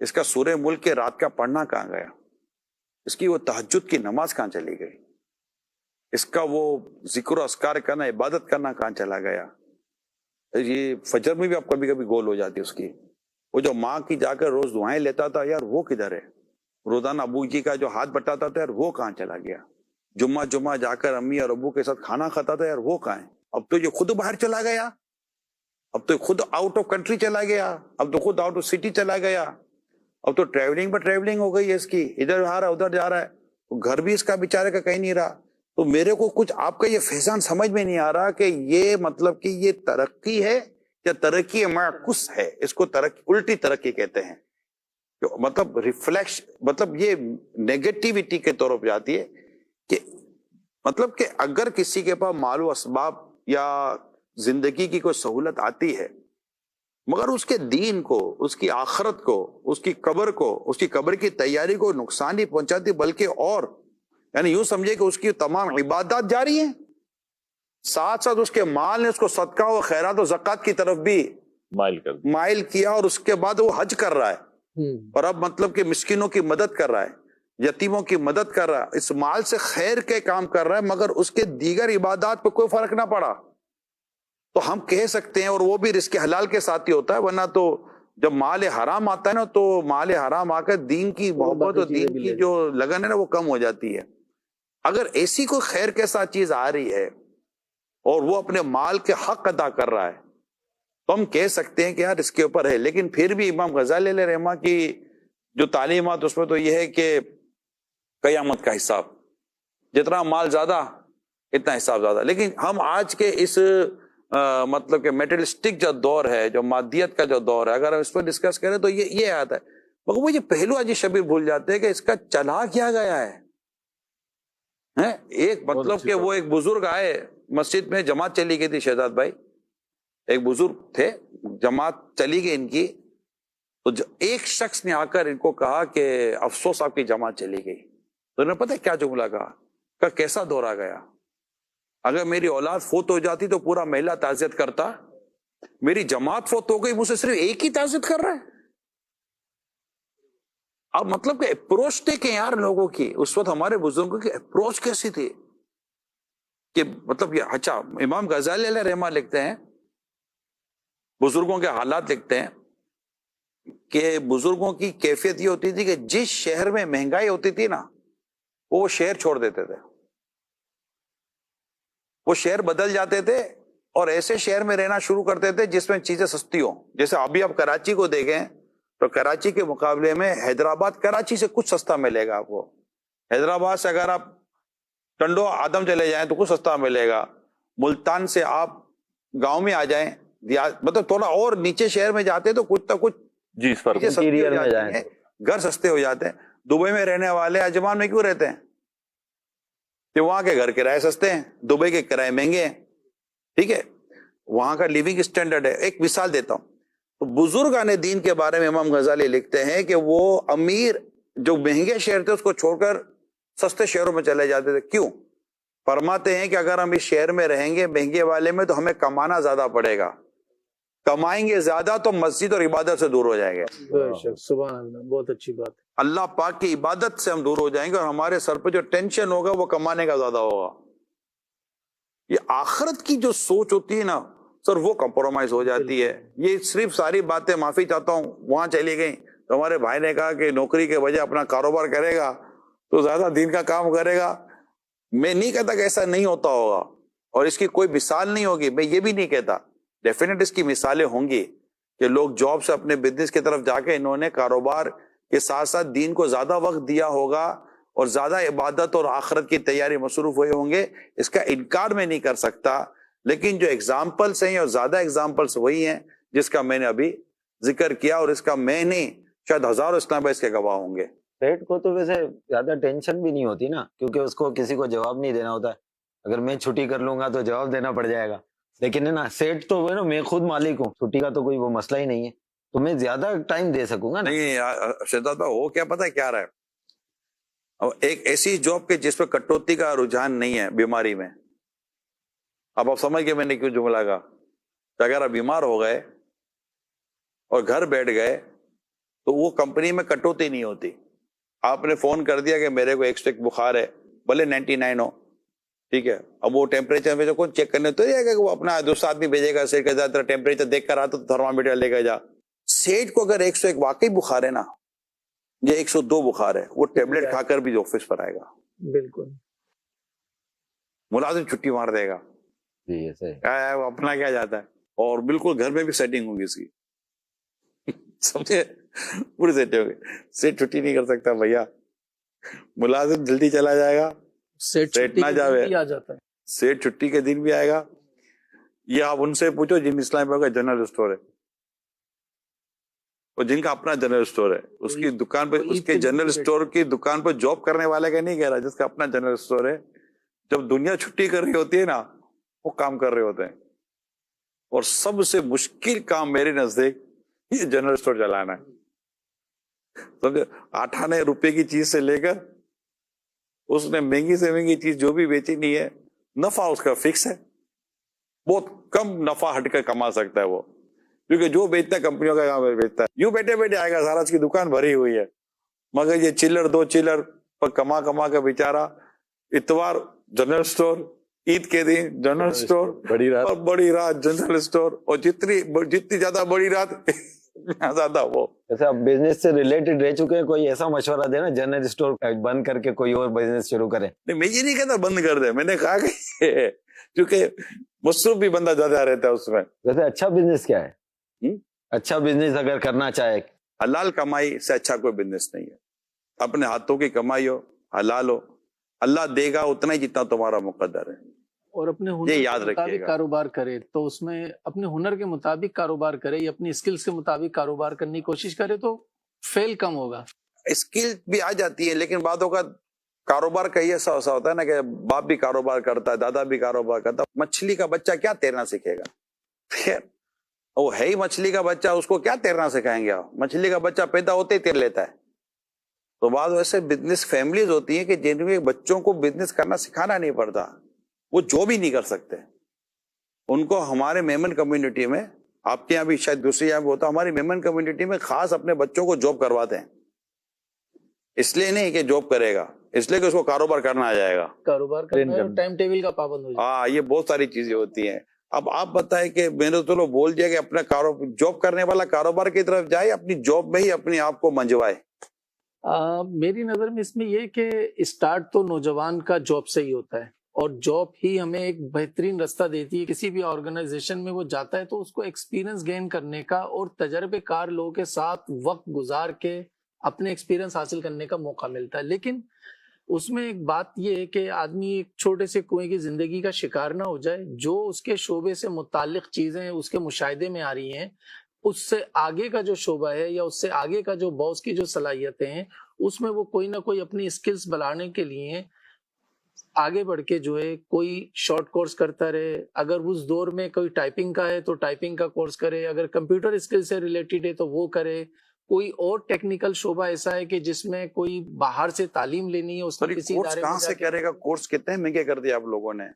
اس کا سورہ ملک کے رات کا پڑھنا کہاں گیا, اس کی وہ تہجد کی نماز کہاں چلی گئی, اس کا وہ ذکر و اذکار کرنا, عبادت کرنا کہاں چلا گیا. یہ فجر میں بھی آپ کبھی کبھی گول ہو جاتی اس کی. وہ جو ماں کی جا کر روز دعائیں لیتا تھا, یار وہ کدھر ہے. روزانہ ابو جی کا جو ہاتھ بٹاتا تھا, یار وہ کہاں چلا گیا. جمعہ جا کر امی اور ابو کے ساتھ کھانا کھاتا تھا, یار وہ کہاں ہے. اب تو یہ خود باہر چلا گیا, اب تو خود آؤٹ آف کنٹری چلا گیا, اب تو خود آؤٹ آف سٹی چلا گیا, اب تو ٹریولنگ پر ٹریولنگ ہو گئی ہے اس کی, ادھر آ رہا ہے ادھر جا رہا ہے. گھر بھی اس کا بیچارے کا کہیں نہیں رہا. تو میرے کو کچھ آپ کا یہ فیضان سمجھ میں نہیں آ رہا کہ یہ مطلب کہ یہ ترقی ہے یا ترقی معکوس ہے. اس کو الٹی ترقی کہتے ہیں. مطلب ریفلیکش, مطلب یہ نیگیٹیوٹی کے طور پہ جاتی ہے کہ مطلب کہ اگر کسی کے پاس مال و اسباب یا زندگی کی کوئی سہولت آتی ہے, مگر اس کے دین کو, اس کی آخرت کو, اس کی قبر کو, اس کی قبر کی تیاری کو نقصان نہیں پہنچاتی, بلکہ اور یعنی یوں سمجھے کہ اس کی تمام عبادات جاری ہیں, ساتھ ساتھ اس کے مال نے اس کو صدقہ و خیرات و زکوٰۃ کی طرف بھی مائل کیا, اور اس کے بعد وہ حج کر رہا ہے, اور اب مطلب کہ مسکینوں کی مدد کر رہا ہے, یتیموں کی مدد کر رہا ہے, اس مال سے خیر کے کام کر رہا ہے, مگر اس کے دیگر عبادات پہ کوئی فرق نہ پڑا. تو ہم کہہ سکتے ہیں, اور وہ بھی رزق حلال کے ساتھ ہی ہوتا ہے, ورنہ تو جب مال حرام آتا ہے نا, تو مال حرام آ کر دین کی محبت اور دین کی جو لگن ہے نا وہ کم ہو جاتی ہے. اگر ایسی کوئی خیر کے ساتھ چیز آ رہی ہے اور وہ اپنے مال کے حق ادا کر رہا ہے, تو ہم کہہ سکتے ہیں کہ یار اس کے اوپر ہے. لیکن پھر بھی امام غزالی علیہ رحمہ کی جو تعلیمات اس میں تو یہ ہے کہ قیامت کا حساب, جتنا مال زیادہ اتنا حساب زیادہ. لیکن ہم آج کے اس مطلب کہ میٹرلسٹک جو دور ہے, جو مادیت کا جو دور ہے, اگر ہم اس پر ڈسکس کریں تو یہ آتا ہے. مگر وہ یہ پہلو حاجی شبیر بھول جاتے ہیں کہ اس کا چلا کیا گیا ہے. ایک مطلب کہ وہ ایک بزرگ آئے مسجد میں, جماعت چلی گئی تھی شہزاد بھائی, ایک بزرگ تھے, جماعت چلی گئی ان کی, تو ایک شخص نے آ کر ان کو کہا کہ افسوس آپ کی جماعت چلی گئی. تو انہوں نے پتہ کیا جملہ کہا, کیسا دور آ گیا, اگر میری اولاد فوت ہو جاتی تو پورا محلہ تعزیت کرتا, میری جماعت فوت ہو گئی, مجھ سے صرف ایک ہی تعزیت کر رہا ہے. اب مطلب کہ اپروچ دیکھیں یار لوگوں کی, اس وقت ہمارے بزرگوں کی اپروچ کیسی تھی کہ مطلب یہ. اچھا امام غزالی علیہ رحمہ لکھتے ہیں, بزرگوں کے حالات لکھتے ہیں کہ بزرگوں کی کیفیت یہ ہوتی تھی کہ جس شہر میں مہنگائی ہوتی تھی نا, وہ شہر چھوڑ دیتے تھے, وہ شہر بدل جاتے تھے اور ایسے شہر میں رہنا شروع کرتے تھے جس میں چیزیں سستی ہوں. جیسے ابھی آپ کراچی کو دیکھیں تو کراچی کے مقابلے میں حیدرآباد کراچی سے کچھ سستا ملے گا آپ کو. حیدرآباد سے اگر آپ ٹنڈو آدم چلے جائیں تو کچھ سستا ملے گا. ملتان سے آپ گاؤں میں آ جائیں, مطلب تھوڑا اور نیچے شہر میں جاتے تو کچھ نہ کچھ گھر سستے ہو جاتے ہیں. دبئی میں رہنے والے اجمان میں کیوں رہتے ہیں, کہ وہاں کے گھر کرائے سستے ہیں, دبئی کے کرائے مہنگے ہیں. ٹھیک ہے, وہاں کا لیونگ اسٹینڈرڈ ہے. ایک مثال دیتا ہوں, تو بزرگان دین کے بارے میں امام غزالی لکھتے ہیں کہ وہ امیر جو مہنگے شہر تھے اس کو چھوڑ کر سستے شہروں میں چلے جاتے تھے. کیوں؟ فرماتے ہیں کہ اگر ہم اس شہر میں رہیں گے مہنگے والے میں تو ہمیں کمانا زیادہ پڑے گا, کمائیں گے زیادہ تو مسجد اور عبادت سے دور ہو جائیں گے. سبحان اللہ, بہت اچھی بات ہے. اللہ پاک کی عبادت سے ہم دور ہو جائیں گے اور ہمارے سر پہ جو ٹینشن ہوگا وہ کمانے کا زیادہ ہوگا. یہ آخرت کی جو سوچ ہوتی ہے نا سر, وہ کمپرومائز ہو جاتی ہے. یہ صرف ساری باتیں, معافی چاہتا ہوں, وہاں چلی گئیں. تو ہمارے بھائی نے کہا کہ نوکری کے وجہ اپنا کاروبار کرے گا تو زیادہ دین کا کام کرے گا. میں نہیں کہتا کہ ایسا نہیں ہوتا ہوگا اور اس کی کوئی مثال نہیں ہوگی, میں یہ بھی نہیں کہتا. ڈیفینیٹ اس کی مثالیں ہوں گی کہ لوگ جاب سے اپنے بزنس کی طرف جا کے انہوں نے کاروبار کے ساتھ ساتھ دین کو زیادہ وقت دیا ہوگا اور زیادہ عبادت اور آخرت کی تیاری مصروف ہوئے ہوں گے. اس کا انکار میں نہیں کر سکتا, لیکن جو ایگزامپلس ہیں اور زیادہ ایگزامپلس وہی ہیں جس کا میں نے ابھی ذکر کیا, اور اس کا میں نہیں شاید ہزاروں اسلام بھائی اس کے گواہ ہوں گے. سیٹ کو تو ویسے زیادہ ٹینشن بھی نہیں ہوتی نا, کیونکہ اس کو کسی کو جواب نہیں دینا ہوتا ہے. اگر میں چھٹی کر لوں گا تو جواب دینا پڑ جائے گا, لیکن ہے نا سیٹ تو نا میں خود مالک ہوں, چھٹی کا تو کوئی وہ مسئلہ ہی نہیں ہے, تو میں زیادہ ٹائم دے سکوں گا. نہیں شہزاد بھائی, وہ کیا پتہ ہے کیا رہا ہے, ایک ایسی جاب کے جس پہ کٹوتی کا رجحان نہیں ہے بیماری میں. اب آپ سمجھ گئے میں نے کیوں جملہ کہا. اگر آپ بیمار ہو گئے اور گھر بیٹھ گئے تو وہ کمپنی میں کٹوتی نہیں ہوتی. آپ نے فون کر دیا کہ میرے کو ایکسٹرک بخار ہے, بھلے 99 ہو, ٹھیک ہے, اب وہ ٹیمپریچر میں کون چیک کرنے تو رہے گا کہ وہ اپنا دوسرا آدمی بھیجے گا, سیٹ کا زیادہ ٹیمپریچر دیکھ کر آتا تو تھرمامیٹر لے کے جا. سیٹ کو اگر 101 واقعی بخار ہے نا, یہ 102 بخار ہے, وہ ٹیبلٹ کھا کر بھی آفس پر آئے گا. بالکل, ملازم چھٹی مار دے گا, جی ایسے اپنا کیا جاتا ہے. اور بالکل گھر میں بھی سیٹنگ ہوگی اس کی, سمجھے, پوری سیٹنگ ہوگی. سیٹ چھٹی نہیں کر سکتا بھیا, ملازم جلدی چلا جائے گا, سیٹ نہ جاوے, سیٹ چھٹی کے دن بھی آئے گا. یہ آپ ان سے پوچھو جن اسلام آباد کا جنرل اسٹور ہے اور جن کا اپنا جنرل اسٹور ہے, اس کی دکان پہ, اس کے جنرل اسٹور کی دکان پہ جاب کرنے والے کا نہیں کہہ رہا, جس کا اپنا جنرل اسٹور ہے, جب دنیا چھٹی کر رہی ہوتی ہے نا وہ کام کر رہے ہوتے ہیں. اور سب سے مشکل کام میرے نزدیک یہ جنرل اسٹور چلانا ہے. سمجھے, 98 روپے کی چیز سے لے کر اس نے مہنگی سے مہنگی چیز جو بھی بیچی نہیں ہے, نفع اس کا فکس ہے, بہت کم نفع ہٹ کر کما سکتا ہے وہ, کیونکہ جو بیچتا ہے کمپنیوں کا کام بیچتا ہے. یوں بیٹھے بیٹھے آئے گا, سارا اس کی دکان بھری ہوئی ہے, مگر یہ چلر 2 چلر پر کما کے بیچارہ اتوار جنرل اسٹور, عید کے دن جنرل اسٹور, بڑی رات, اور بڑی رات جنرل اسٹور, اور جتنی زیادہ بڑی رات زیادہ وہ. جیسے آپ بزنس سے ریلیٹڈ رہ چکے ہیں, کوئی ایسا مشورہ دینا جنرل اسٹور بند کر کے کوئی اور بزنس شروع کریں. نہیں, میں یہ نہیں کہتا بند کر دے, میں نے کہا کہ کیونکہ مصروف بھی بندہ زیادہ رہتا ہے اس میں. ویسے اچھا بزنس کیا ہے؟ اچھا بزنس اگر کرنا چاہے, حلال کمائی سے اچھا کوئی بزنس نہیں ہے. اپنے ہاتھوں کی کمائی ہو, حلال ہو, اللہ دے گا اتنا ہی جتنا تمہارا مقدر ہے. اور اپنے ہنر کے مطابق کاروبار کرے, تو اس میں اپنے ہنر کے مطابق کاروبار کرے یا اپنی اسکلز کے مطابق کاروبار کرنے کی کوشش کرے تو فیل کم ہوگا. اسکل بھی آ جاتی ہے, لیکن بعضوں کا کاروبار کا یہ ایسا ہوتا ہے نا کہ باپ بھی کاروبار کرتا ہے, دادا بھی کاروبار کرتا ہے. مچھلی کا بچہ کیا تیرنا سیکھے گا؟ پھر وہ ہے ہی مچھلی کا بچہ, اس کو کیا تیرنا سکھائیں گے آپ؟ مچھلی کا بچہ پیدا ہوتے ہی تیر لیتا ہے. تو بعض ایسے بزنس فیملیز ہوتی ہیں کہ جن میں بچوں کو بزنس کرنا سکھانا نہیں پڑتا, وہ جو بھی نہیں کر سکتے. ان کو ہمارے میمن کمیونٹی میں, آپ کے یہاں بھی شاید دوسری یہاں بھی ہوتا, ہماری میمن کمیونٹی میں خاص اپنے بچوں کو جاب کرواتے ہیں. اس لیے نہیں کہ جاب کرے گا, اس لیے کہ اس کو کاروبار کرنا آ جائے گا, کاروبار کرنا, ٹائم ٹیبل کا پابند ہو جائے. ہاں, یہ بہت ساری چیزیں ہوتی ہیں. اب آپ بتائیں کہ میں نے تو بول دیا کہ اپنا جاب کرنے والا کاروبار کی طرف جائے, اپنی جاب میں ہی اپنے آپ کو منجوائے. میری نظر میں اس میں یہ کہ اسٹارٹ تو نوجوان کا جاب سے ہی ہوتا ہے, اور جاب ہی ہمیں ایک بہترین راستہ دیتی ہے. کسی بھی آرگنائزیشن میں وہ جاتا ہے تو اس کو ایکسپیرینس گین کرنے کا اور تجربے کار لوگوں کے ساتھ وقت گزار کے اپنے ایکسپیرینس حاصل کرنے کا موقع ملتا ہے. لیکن اس میں ایک بات یہ ہے کہ آدمی ایک چھوٹے سے کنویں کی زندگی کا شکار نہ ہو جائے. جو اس کے شعبے سے متعلق چیزیں اس کے مشاہدے میں آ رہی ہیں, اس سے آگے کا جو شعبہ ہے یا اس سے آگے کا جو باس کی جو صلاحیتیں ہیں, اس میں وہ کوئی نہ کوئی اپنی اسکلز بڑھانے کے لیے آگے بڑھ کے جو ہے کوئی شارٹ کورس کرتا رہے. اگر اس دور میں کوئی ٹائپنگ کا ہے تو ٹائپنگ کا کورس کرے, اگر کمپیوٹر اسکل سے ریلیٹڈ ہے تو وہ کرے. کوئی اور ٹیکنیکل شعبہ ایسا ہے کہ جس میں کوئی باہر سے تعلیم لینی ہے, اس نے کسی کورس ادارے کہاں میں سے جا کے کرے گا؟ کورس کتنے مہنگے کر دیا آپ لوگوں نے.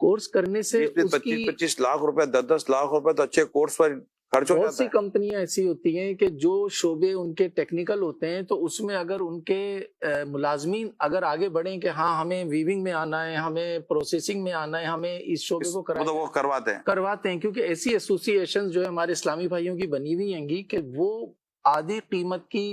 کورس کرنے سے اس کی 25 لاکھ روپے 10 لاکھ روپے تو اچھے کورس پر خرچ ہو بہت جاتا سی ہے. کمپنیاں ایسی ہوتی ہیں کہ جو شعبے ان کے ٹیکنیکل ہوتے ہیں تو اس میں اگر ان کے ملازمین اگر آگے بڑھیں کہ ہاں ہمیں ویونگ میں آنا ہے, ہمیں پروسیسنگ میں آنا ہے, ہمیں اس شعبے کو مطلب وہ کرواتے ہیں, کیونکہ ایسی ایسوسی ایشن جو ہے ہمارے اسلامی بھائیوں کی بنی ہوئی ہیں گی کہ وہ آدھی قیمت کی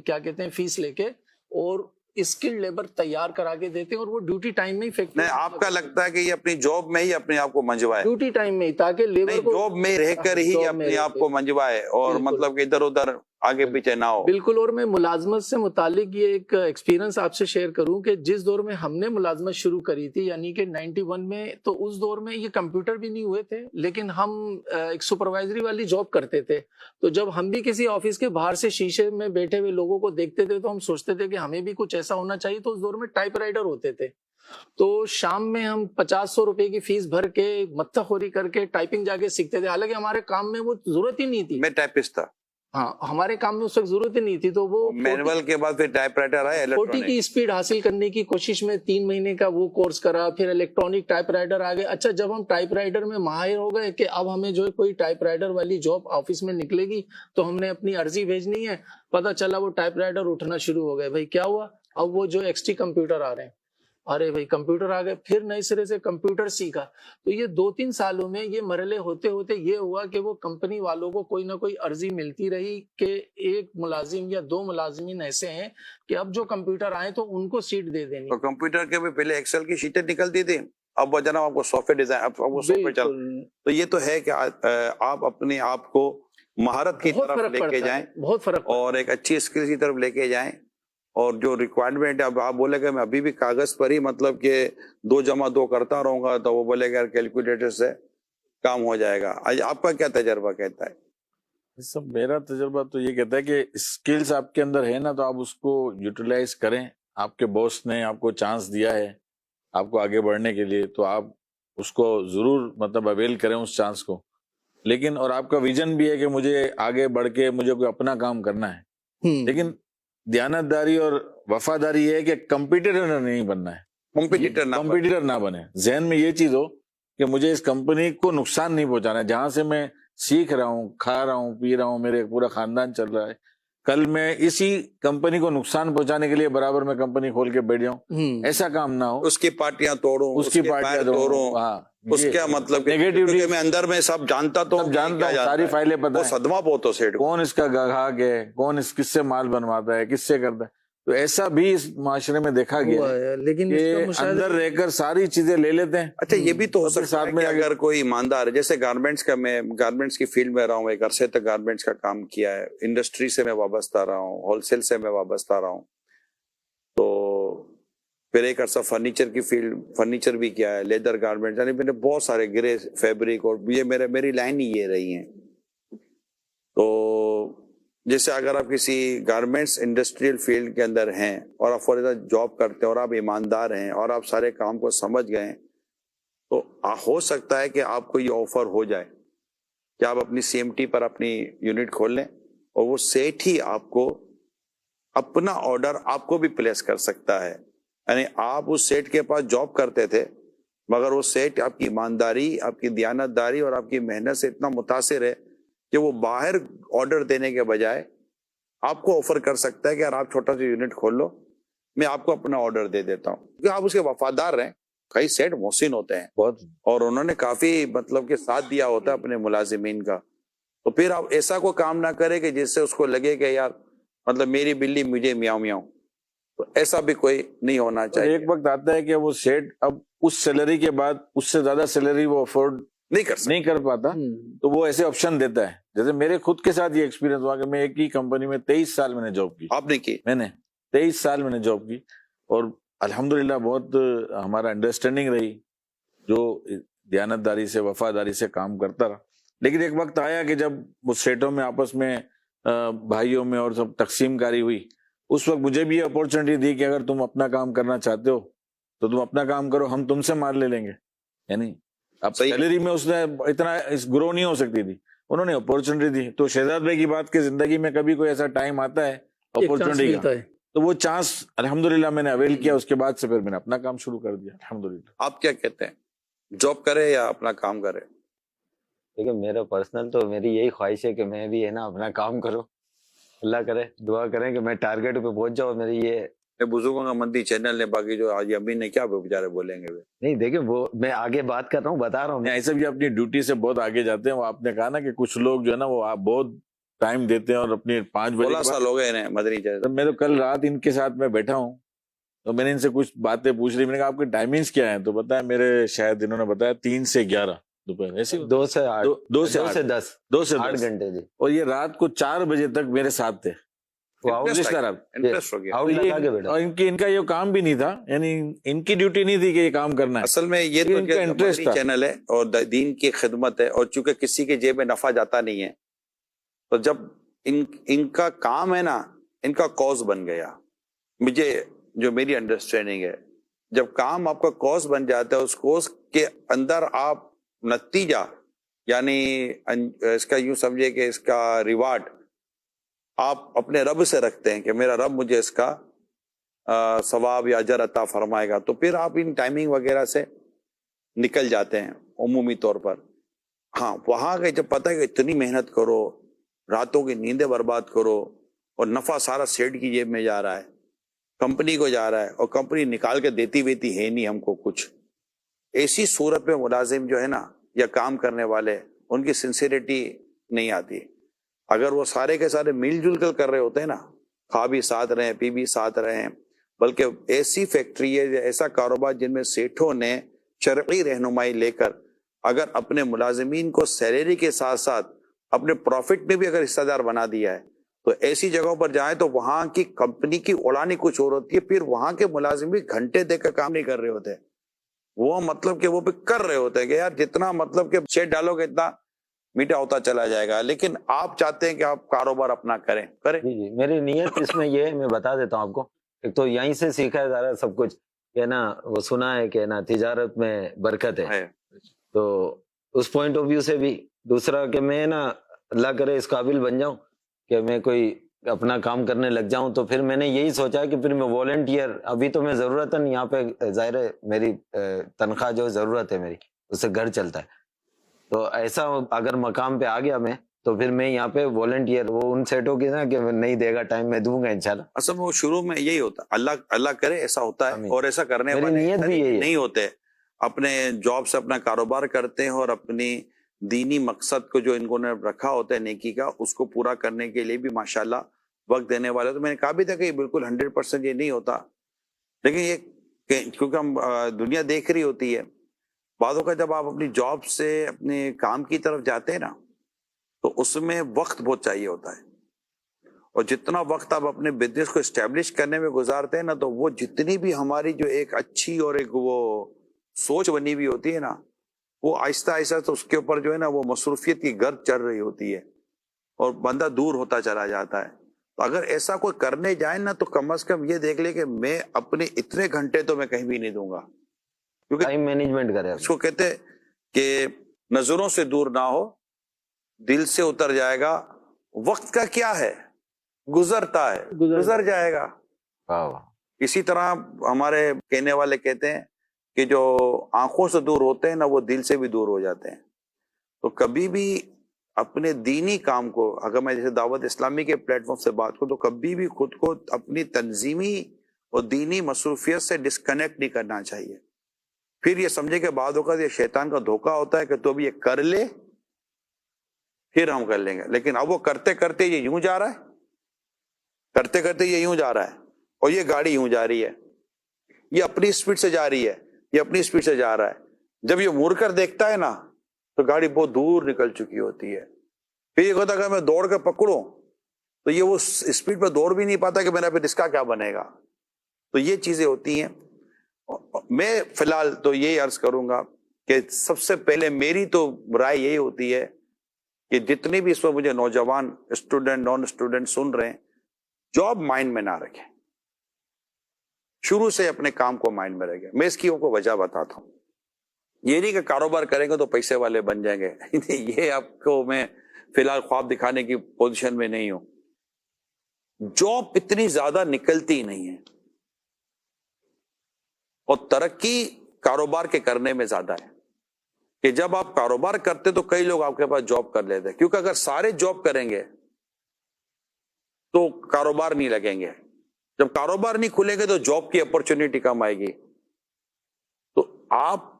کیا کہتے ہیں فیس لے کے اور اسکل لیبر تیار کرا کے دیتے ہیں, اور وہ ڈیوٹی ٹائم میں ہی فیکٹری. نہیں, آپ کا لگتا ہے کہ یہ اپنی جاب میں ہی اپنے آپ کو منجوائے, ڈیوٹی ٹائم میں ہی, تاکہ لیبر کو جاب میں رہ کر ہی اپنے آپ کو منجوائے اور بالکل. مطلب کہ ادھر ادھر آگے پیچھے نہ ہو. بالکل. اور میں ملازمت سے متعلق یہ ایک ایکسپیرینس آپ سے شیئر کروں کہ جس دور میں ہم نے ملازمت شروع کری تھی یعنی کہ 91 میں, تو اس دور میں یہ کمپیوٹر بھی نہیں ہوئے تھے, لیکن ہم ایک سپروائزری والی جاب کرتے تھے. تو جب ہم بھی کسی آفس کے باہر سے شیشے میں بیٹھے ہوئے لوگوں کو دیکھتے تھے تو ہم سوچتے تھے کہ ہمیں بھی کچھ ایسا ہونا چاہیے. تو اس دور میں ٹائپ رائٹر ہوتے تھے, تو شام میں ہم 50-100 روپے کی فیس بھر کے متھا خوری کر کے ٹائپنگ جا کے سیکھتے تھے. حالانکہ ہمارے کام میں وہ ضرورت ہی نہیں تھی. میں ٹائپسٹ تھا. ہاں, ہمارے کام میں اس وقت ضرورت ہی نہیں تھی. تو وہ مینول کے بعد پھر ٹائپ رائٹر آئے, 40 کی اسپیڈ حاصل کرنے کی کوشش میں 3 مہینے کا وہ کورس کرا, پھر الیکٹرانک ٹائپ رائٹر آ گئے. اچھا, جب ہم ٹائپ رائٹر میں ماہر ہو گئے کہ اب ہمیں جو ہے کوئی ٹائپ رائٹر والی جاب آفس میں نکلے گی تو ہم نے اپنی عرضی بھیجنی ہے, پتہ چلا وہ ٹائپ رائٹر اٹھنا شروع ہو گئے. بھائی کیا ہوا؟ اب وہ جو ایکس ٹی کمپیوٹر آ رہے ہیں. ارے بھائی کمپیوٹر آ گئے, پھر نئے سرے سے کمپیوٹر سیکھا. تو یہ 2-3 سالوں میں یہ مرحلے ہوتے ہوتے یہ ہوا کہ وہ کمپنی والوں کو کوئی نہ کوئی عرضی ملتی رہی کہ ایک ملازم یا 2 ملازمین ایسے ہیں کہ اب جو کمپیوٹر آئے تو ان کو سیٹ دے دینی. تو کمپیوٹر کے بھی پہلے ایکسل کی شیٹیں نکلتی تھی, اب وہ جناب آپ کو سافٹ ویئر ڈیزائن, اب وہ سافٹ ویئر چل. تو یہ تو ہے کہ آپ اپنے آپ کو مہارت کی طرف لے کے جائیں, بہت فرق, اور ایک اچھی اسکل کی طرف لے کے جائیں. اور جو ریکوائرمنٹ ہے, اب آپ بولے گا میں ابھی بھی کاغذ پر ہی مطلب کہ 2+2 کرتا رہوں گا, تو وہ بولے گا کیلکولیٹر سے کام ہو جائے گا. آپ کا کیا تجربہ کہتا ہے؟ سب میرا تجربہ تو یہ کہتا ہے کہ اسکلز آپ کے اندر ہے نا, تو آپ اس کو یوٹیلائز کریں. آپ کے باس نے آپ کو چانس دیا ہے آپ کو آگے بڑھنے کے لیے, تو آپ اس کو ضرور مطلب اویل کریں اس چانس کو. لیکن اور آپ کا ویژن بھی ہے کہ مجھے آگے بڑھ کے مجھے کوئی اپنا کام کرنا ہے, لیکن دیانتداری اور وفاداری یہ ہے کہ کمپیٹیٹر نہیں بننا ہے, کمپیٹیٹر نہ بنے. ذہن میں یہ چیز ہو کہ مجھے اس کمپنی کو نقصان نہیں پہنچانا ہے. جہاں سے میں سیکھ رہا ہوں, کھا رہا ہوں, پی رہا ہوں, میرے پورا خاندان چل رہا ہے, کل میں اسی کمپنی کو نقصان پہنچانے کے لیے برابر میں کمپنی کھول کے بیٹھ جاؤں, ایسا کام نہ ہو. اس کی پارٹیاں توڑوں, اس کی پارٹیاں توڑوں. ہاں, اس کا مطلب نیگیٹیوٹی میں اندر میں سب جانتا تو جانتا ہوں, ساری فائلیں پتہ وہ ہیں, صدمہ بہت ہو سیٹ, کون اس کا گاہک ہے, کون کس سے مال بنواتا ہے, کس سے کرتا ہے. تو ایسا بھی اس معاشرے میں دیکھا گیا ہے, لیکن کہ اندر رہ کر ساری چیزیں لے لیتے ہیں. اچھا, یہ بھی تو ہو سکتا ہے کہ اگر کوئی ایماندار ہے, جیسے گارمنٹس کا, میں گارمنٹس کی فیلڈ میں رہا ہوں, ایک عرصے تک گارمنٹس کا کام کیا ہے, انڈسٹری سے میں وابستہ رہا ہوں, ہول سیل سے میں وابستہ رہا ہوں, تو پھر ایک عرصہ فرنیچر کی فیلڈ, فرنیچر بھی کیا ہے, لیدر گارمنٹ, یعنی میں نے بہت سارے گرے فیبرک, اور یہ میری لائن ہی یہ رہی ہیں. تو جیسے اگر آپ کسی گارمنٹس انڈسٹریل فیلڈ کے اندر ہیں اور آپ فور جاب کرتے ہیں اور آپ ایماندار ہیں اور آپ سارے کام کو سمجھ گئے, تو ہو سکتا ہے کہ آپ کو یہ آفر ہو جائے کہ آپ اپنی سی ایم ٹی پر اپنی یونٹ کھول لیں, اور وہ سیٹ ہی آپ کو اپنا آرڈر آپ کو بھی پلیس کر سکتا ہے. یعنی آپ اس سیٹ کے پاس جاب کرتے تھے, مگر وہ سیٹ آپ کی ایمانداری, آپ کی دیانتداری اور آپ کی محنت سے اتنا متاثر ہے کہ وہ باہر آرڈر دینے کے بجائے آپ کو آفر کر سکتا ہے کہ یار آپ چھوٹا سا یونٹ کھول لو, میں آپ کو اپنا آرڈر دے دیتا ہوں, کیونکہ آپ اس کے وفادار رہیں. کئی سیٹ محسن ہوتے ہیں بہت, اور انہوں نے کافی مطلب کہ ساتھ دیا ہوتا ہے اپنے ملازمین کا. تو پھر آپ ایسا کوئی کام نہ کرے کہ جس سے اس کو لگے کہ یار مطلب میری بلی مجھے میاؤں میاؤں, تو ایسا بھی کوئی نہیں ہونا چاہیے. ایک وقت آتا ہے کہ وہ سیٹ اب اس سیلری کے بعد اس سے زیادہ سیلری وہ افورڈ نہیں کر پاتا, تو وہ ایسے آپشن دیتا ہے. جیسے میرے خود کے ساتھ یہ ایکسپیرینس ہوا کہ میں ایک ہی کمپنی میں 23 سال میں نے جاب کی. آپ نے کی؟ میں نے 23 سال میں نے جاب کی, اور الحمدللہ بہت ہمارا انڈرسٹینڈنگ رہی, جو دیانتداری سے وفاداری سے کام کرتا رہا. لیکن ایک وقت آیا کہ جب وہ سیٹوں میں آپس میں بھائیوں میں اور سب تقسیم کاری ہوئی, اس وقت مجھے بھی اپورچونٹی دی کہ اگر تم اپنا کام کرنا چاہتے ہو تو تم اپنا کام کرو, ہم تم سے مال لے لیں گے. یعنی اب صحیح. سیلری میں اس نے اتنا گرو نہیں ہو سکتی تھی, انہوں نے اپورچونٹی دی. تو شہزاد بھائی کی بات کہ زندگی میں کبھی کوئی ایسا ٹائم آتا ہے ایک چانس اپورچونٹی کا, ملتا ہے. تو وہ چانس الحمدللہ میں نے اویل کیا. اس کے بعد سے پھر میں نے اپنا کام شروع کر دیا الحمدللہ. آپ کیا کہتے ہیں, جاب کرے یا اپنا کام کرے؟ دیکھیں میرا پرسنل تو میری یہی خواہش ہے کہ میں بھی ہے نا اپنا کام کروں, اللہ کرے دعا کریں کہ میں ٹارگیٹ پہ پہنچ جاؤں. میری یہ بزرگوں کا مندی چینل نے, باقی جو آج امین نے کیا بیچارے بولیں گے. نہیں, دیکھیں وہ میں آگے بات کر رہا ہوں, بتا رہا ہوں. ایسے بھی اپنی ڈیوٹی سے بہت آگے جاتے ہیں. وہ آپ نے کہا نا کہ کچھ لوگ جو ہے نا وہ بہت ٹائم دیتے ہیں اور اپنی 5 بجے 16 سال ہو گئے انہیں مدنی چینل. میں تو کل رات ان کے ساتھ میں بیٹھا ہوں, تو میں نے ان سے کچھ باتیں پوچھ لی. میں نے کہا آپ کے ٹائمنگز کیا ہیں, تو بتایا میرے شاید انہوں نے بتایا 3 سے 11 دوپہر, ایسے 2 سے 8 2 سے 10 2 سے 8 10 گھنٹے جی. اور یہ رات کو 4 بجے تک میرے ساتھ تھے. انٹرسٹ ہو گیا. آؤٹ لگا کے بیٹھا. اور ان کا یہ کام بھی نہیں تھا, یعنی ان کی ڈیوٹی نہیں تھی کہ یہ کام کرنا ہے. اصل میں یہ تو ان کا انٹرسٹ مدنی تھا. چینل ہے اور دین کی خدمت ہے, اور چونکہ کسی کے جیب میں نفع جاتا نہیں ہے, تو جب ان کا کام ہے نا, ان کا کوز بن گیا. مجھے جو میری انڈرسٹینڈنگ ہے, جب کام آپ کا کوز بن جاتا ہے, اس کوز کے اندر آپ نتیجہ یعنی اس کا یوں سمجھے کہ اس کا ریوارڈ آپ اپنے رب سے رکھتے ہیں کہ میرا رب مجھے اس کا ثواب یا اجر عطا فرمائے گا, تو پھر آپ ان ٹائمنگ وغیرہ سے نکل جاتے ہیں عمومی طور پر. ہاں, وہاں کے جب پتہ ہے کہ اتنی محنت کرو, راتوں کی نیندیں برباد کرو, اور نفع سارا سیٹ کی جیب میں جا رہا ہے, کمپنی کو جا رہا ہے, اور کمپنی نکال کے دیتی ویتی ہے نہیں ہم کو کچھ. ایسی صورت میں ملازم جو ہے نا یا کام کرنے والے, ان کی سنسیریٹی نہیں آتی. اگر وہ سارے کے سارے مل جل کر رہے ہوتے ہیں نا, کھا بھی ساتھ رہے, پی بھی ساتھ رہے, بلکہ ایسی فیکٹری ہے, ایسا کاروبار جن میں سیٹھوں نے شرعی رہنمائی لے کر اگر اپنے ملازمین کو سیلری کے ساتھ ساتھ اپنے پروفٹ میں بھی اگر حصہ دار بنا دیا ہے, تو ایسی جگہوں پر جائیں تو وہاں کی کمپنی کی اڑانی کچھ اور ہوتی ہے. پھر وہاں کے ملازم بھی گھنٹے دے کر کام نہیں کر رہے ہوتے, وہ مطلب کہ وہ بھی کر رہے ہوتے ہیں کہ یار جتنا مطلب کہ شیٹ ڈالو گے اتنا میٹھا ہوتا چلا جائے گا. لیکن آپ چاہتے ہیں کہ آپ کاروبار اپنا کریں. جی, میری نیت اس میں یہ ہے, میں بتا دیتا ہوں آپ کو. ایک تو یہیں سے سیکھا ہے ذرا سب کچھ کہ نا, وہ سنا ہے کہ نا تجارت میں برکت ہے, تو اس پوائنٹ آف ویو سے بھی. دوسرا کہ میں نا اللہ کرے اس قابل بن جاؤں کہ میں کوئی اپنا کام کرنے لگ جاؤں, تو پھر میں نے یہی سوچا کہ پھر میں والنٹیئر, ابھی تو میں ضرورتاً یہاں پہ ظاہر ہے میری تنخواہ جو ضرورت ہے میری, اس سے گھر چلتا ہے, تو ایسا اگر مقام پہ آ گیا میں, تو پھر میں یہاں پہ والنٹیئر, وہ ان سیٹوں کی نا کہ نہیں دے گا ٹائم, میں دوں گا انشاءاللہ. اصل وہ شروع میں یہی ہوتا, اللہ کرے ایسا ہوتا ہے, اور ایسا کرنے میری والے نیت بھی یہی ہے. نہیں ہوتے, اپنے جاب سے اپنا کاروبار کرتے ہیں اور اپنی دینی مقصد کو جو انہوں نے رکھا ہوتا ہے نیکی کا, اس کو پورا کرنے کے لیے بھی ماشاءاللہ وقت دینے والے. تو میں نے کہا بھی تھا کہ یہ بالکل 100% یہ نہیں ہوتا, لیکن یہ کیونکہ ہم دنیا دیکھ رہی ہوتی ہے, بعضوں کا جب آپ اپنی جاب سے اپنے کام کی طرف جاتے ہیں نا, تو اس میں وقت بہت چاہیے ہوتا ہے, اور جتنا وقت آپ اپنے بزنس کو اسٹیبلش کرنے میں گزارتے ہیں نا, تو وہ جتنی بھی ہماری جو ایک اچھی اور ایک وہ سوچ بنی ہوئی ہوتی ہے نا, وہ آہستہ آہستہ تو اس کے اوپر جو ہے نا وہ مصروفیت کی گرد چڑھ رہی ہوتی ہے, اور بندہ دور ہوتا چلا جاتا ہے. تو اگر ایسا کوئی کرنے جائے نا, تو کم از کم یہ دیکھ لے کہ میں اپنے اتنے گھنٹے تو میں کہیں بھی نہیں دوں گا, کیونکہ ٹائم مینجمنٹ کرے. اس کو کہتے کہ نظروں سے دور نہ ہو, دل سے اتر جائے گا. وقت کا کیا ہے, گزرتا ہے, گزر جائے گا. اسی طرح ہمارے کہنے والے کہتے ہیں کہ جو آنکھوں سے دور ہوتے ہیں نا, وہ دل سے بھی دور ہو جاتے ہیں. تو کبھی بھی اپنے دینی کام کو, اگر میں جیسے دعوت اسلامی کے پلیٹ فارم سے بات کروں, تو کبھی بھی خود کو اپنی تنظیمی اور دینی مصروفیت سے ڈسکنیکٹ نہیں کرنا چاہیے. پھر یہ سمجھے کہ بعض اوقات یہ شیطان کا دھوکہ ہوتا ہے کہ تو اب یہ کر لے پھر ہم کر لیں گے, لیکن اب وہ کرتے کرتے یہ یوں جا رہا ہے, کرتے کرتے یہ یوں جا رہا ہے, اور یہ گاڑی یوں جا رہی ہے, یہ اپنی اسپیڈ سے جا رہی ہے, یہ اپنی اسپیڈ سے جا رہا ہے. جب یہ مڑ کر دیکھتا ہے نا, تو گاڑی بہت دور نکل چکی ہوتی ہے. پھر یہ کہتا ہے کہ میں دوڑ کے پکڑوں, تو یہ وہ اسپیڈ پہ دوڑ بھی نہیں پاتا کہ میرا پھر اس کا کیا بنے گا. تو یہ چیزیں ہوتی ہیں. میں فی الحال تو یہی عرض کروں گا کہ سب سے پہلے میری تو رائے یہی ہوتی ہے کہ جتنے بھی اس وقت مجھے نوجوان اسٹوڈنٹ نان اسٹوڈنٹ سن رہے ہیں, جاب مائنڈ میں نہ رکھیں. شروع سے اپنے کام کو مائنڈ میں رکھے. میں اس کی کو وجہ بتاتا ہوں. یہ نہیں کہ کاروبار کریں گے تو پیسے والے بن جائیں گے. یہ آپ کو میں فی الحال خواب دکھانے کی پوزیشن میں نہیں ہوں. جاب اتنی زیادہ نکلتی نہیں ہے اور ترقی کاروبار کے کرنے میں زیادہ ہے. کہ جب آپ کاروبار کرتے تو کئی لوگ آپ کے پاس جاب کر لیتے ہیں, کیونکہ اگر سارے جاب کریں گے تو کاروبار نہیں لگیں گے. جب کاروبار نہیں کھلیں گے تو جاب کی اپرچونٹی کم آئے گی. تو آپ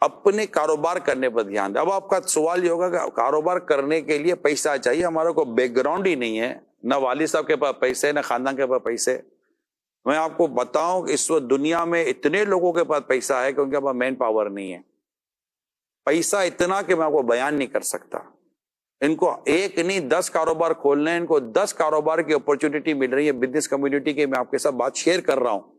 اپنے کاروبار کرنے پر دھیان دیں. اب آپ کا سوال یہ ہوگا کہ کاروبار کرنے کے لیے پیسہ چاہیے, ہمارا کوئی بیک گراؤنڈ ہی نہیں ہے, نہ والد صاحب کے پاس پیسے نہ خاندان کے پاس پیسے. میں آپ کو بتاؤں کہ اس وقت دنیا میں اتنے لوگوں کے پاس پیسہ ہے کہ ان کے پاس مین پاور نہیں ہے. پیسہ اتنا کہ میں آپ کو بیان نہیں کر سکتا. ان کو ایک نہیں 10 کاروبار کھولنے ہیں, ان کو 10 کاروبار کی اپرچونٹی مل رہی ہے بزنس کمیونٹی کی. میں آپ کے ساتھ بات شیئر کر رہا ہوں.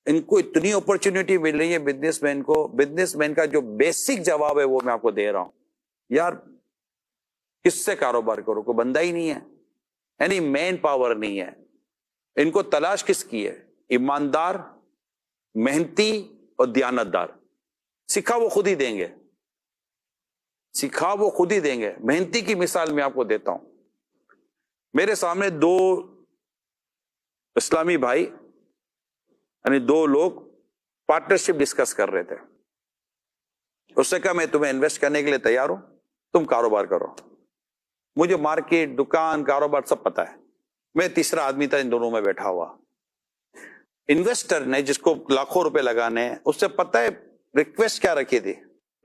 ان کو اتنی اپرچونٹی مل رہی ہے بزنس مین کو. بزنس مین کا جو بیسک جواب ہے وہ میں آپ کو دے رہا ہوں. یار کس سے کاروبار کرو, کوئی بندہ ہی نہیں ہے, یعنی مین پاور نہیں ہے. ان کو تلاش کس کی ہے؟ ایماندار, محنتی اور دیانتدار. سکھا وہ خود ہی دیں گے, سکھا وہ خود ہی دیں گے. محنتی کی مثال میں آپ کو دیتا ہوں. میرے سامنے 2 اسلامی بھائی یعنی 2 لوگ پارٹنرشپ ڈسکس کر رہے تھے. اس سے کہا میں تمہیں انویسٹ کرنے کے لیے تیار ہوں, تم کاروبار کرو. مجھے مارکیٹ, دکان, کاروبار سب پتا ہے. میں تیسرا آدمی تھا ان دونوں میں بیٹھا ہوا. انویسٹر نے جس کو لاکھوں روپے لگانے ہیں اس سے پتا ہے ریکویسٹ کیا رکھی تھی,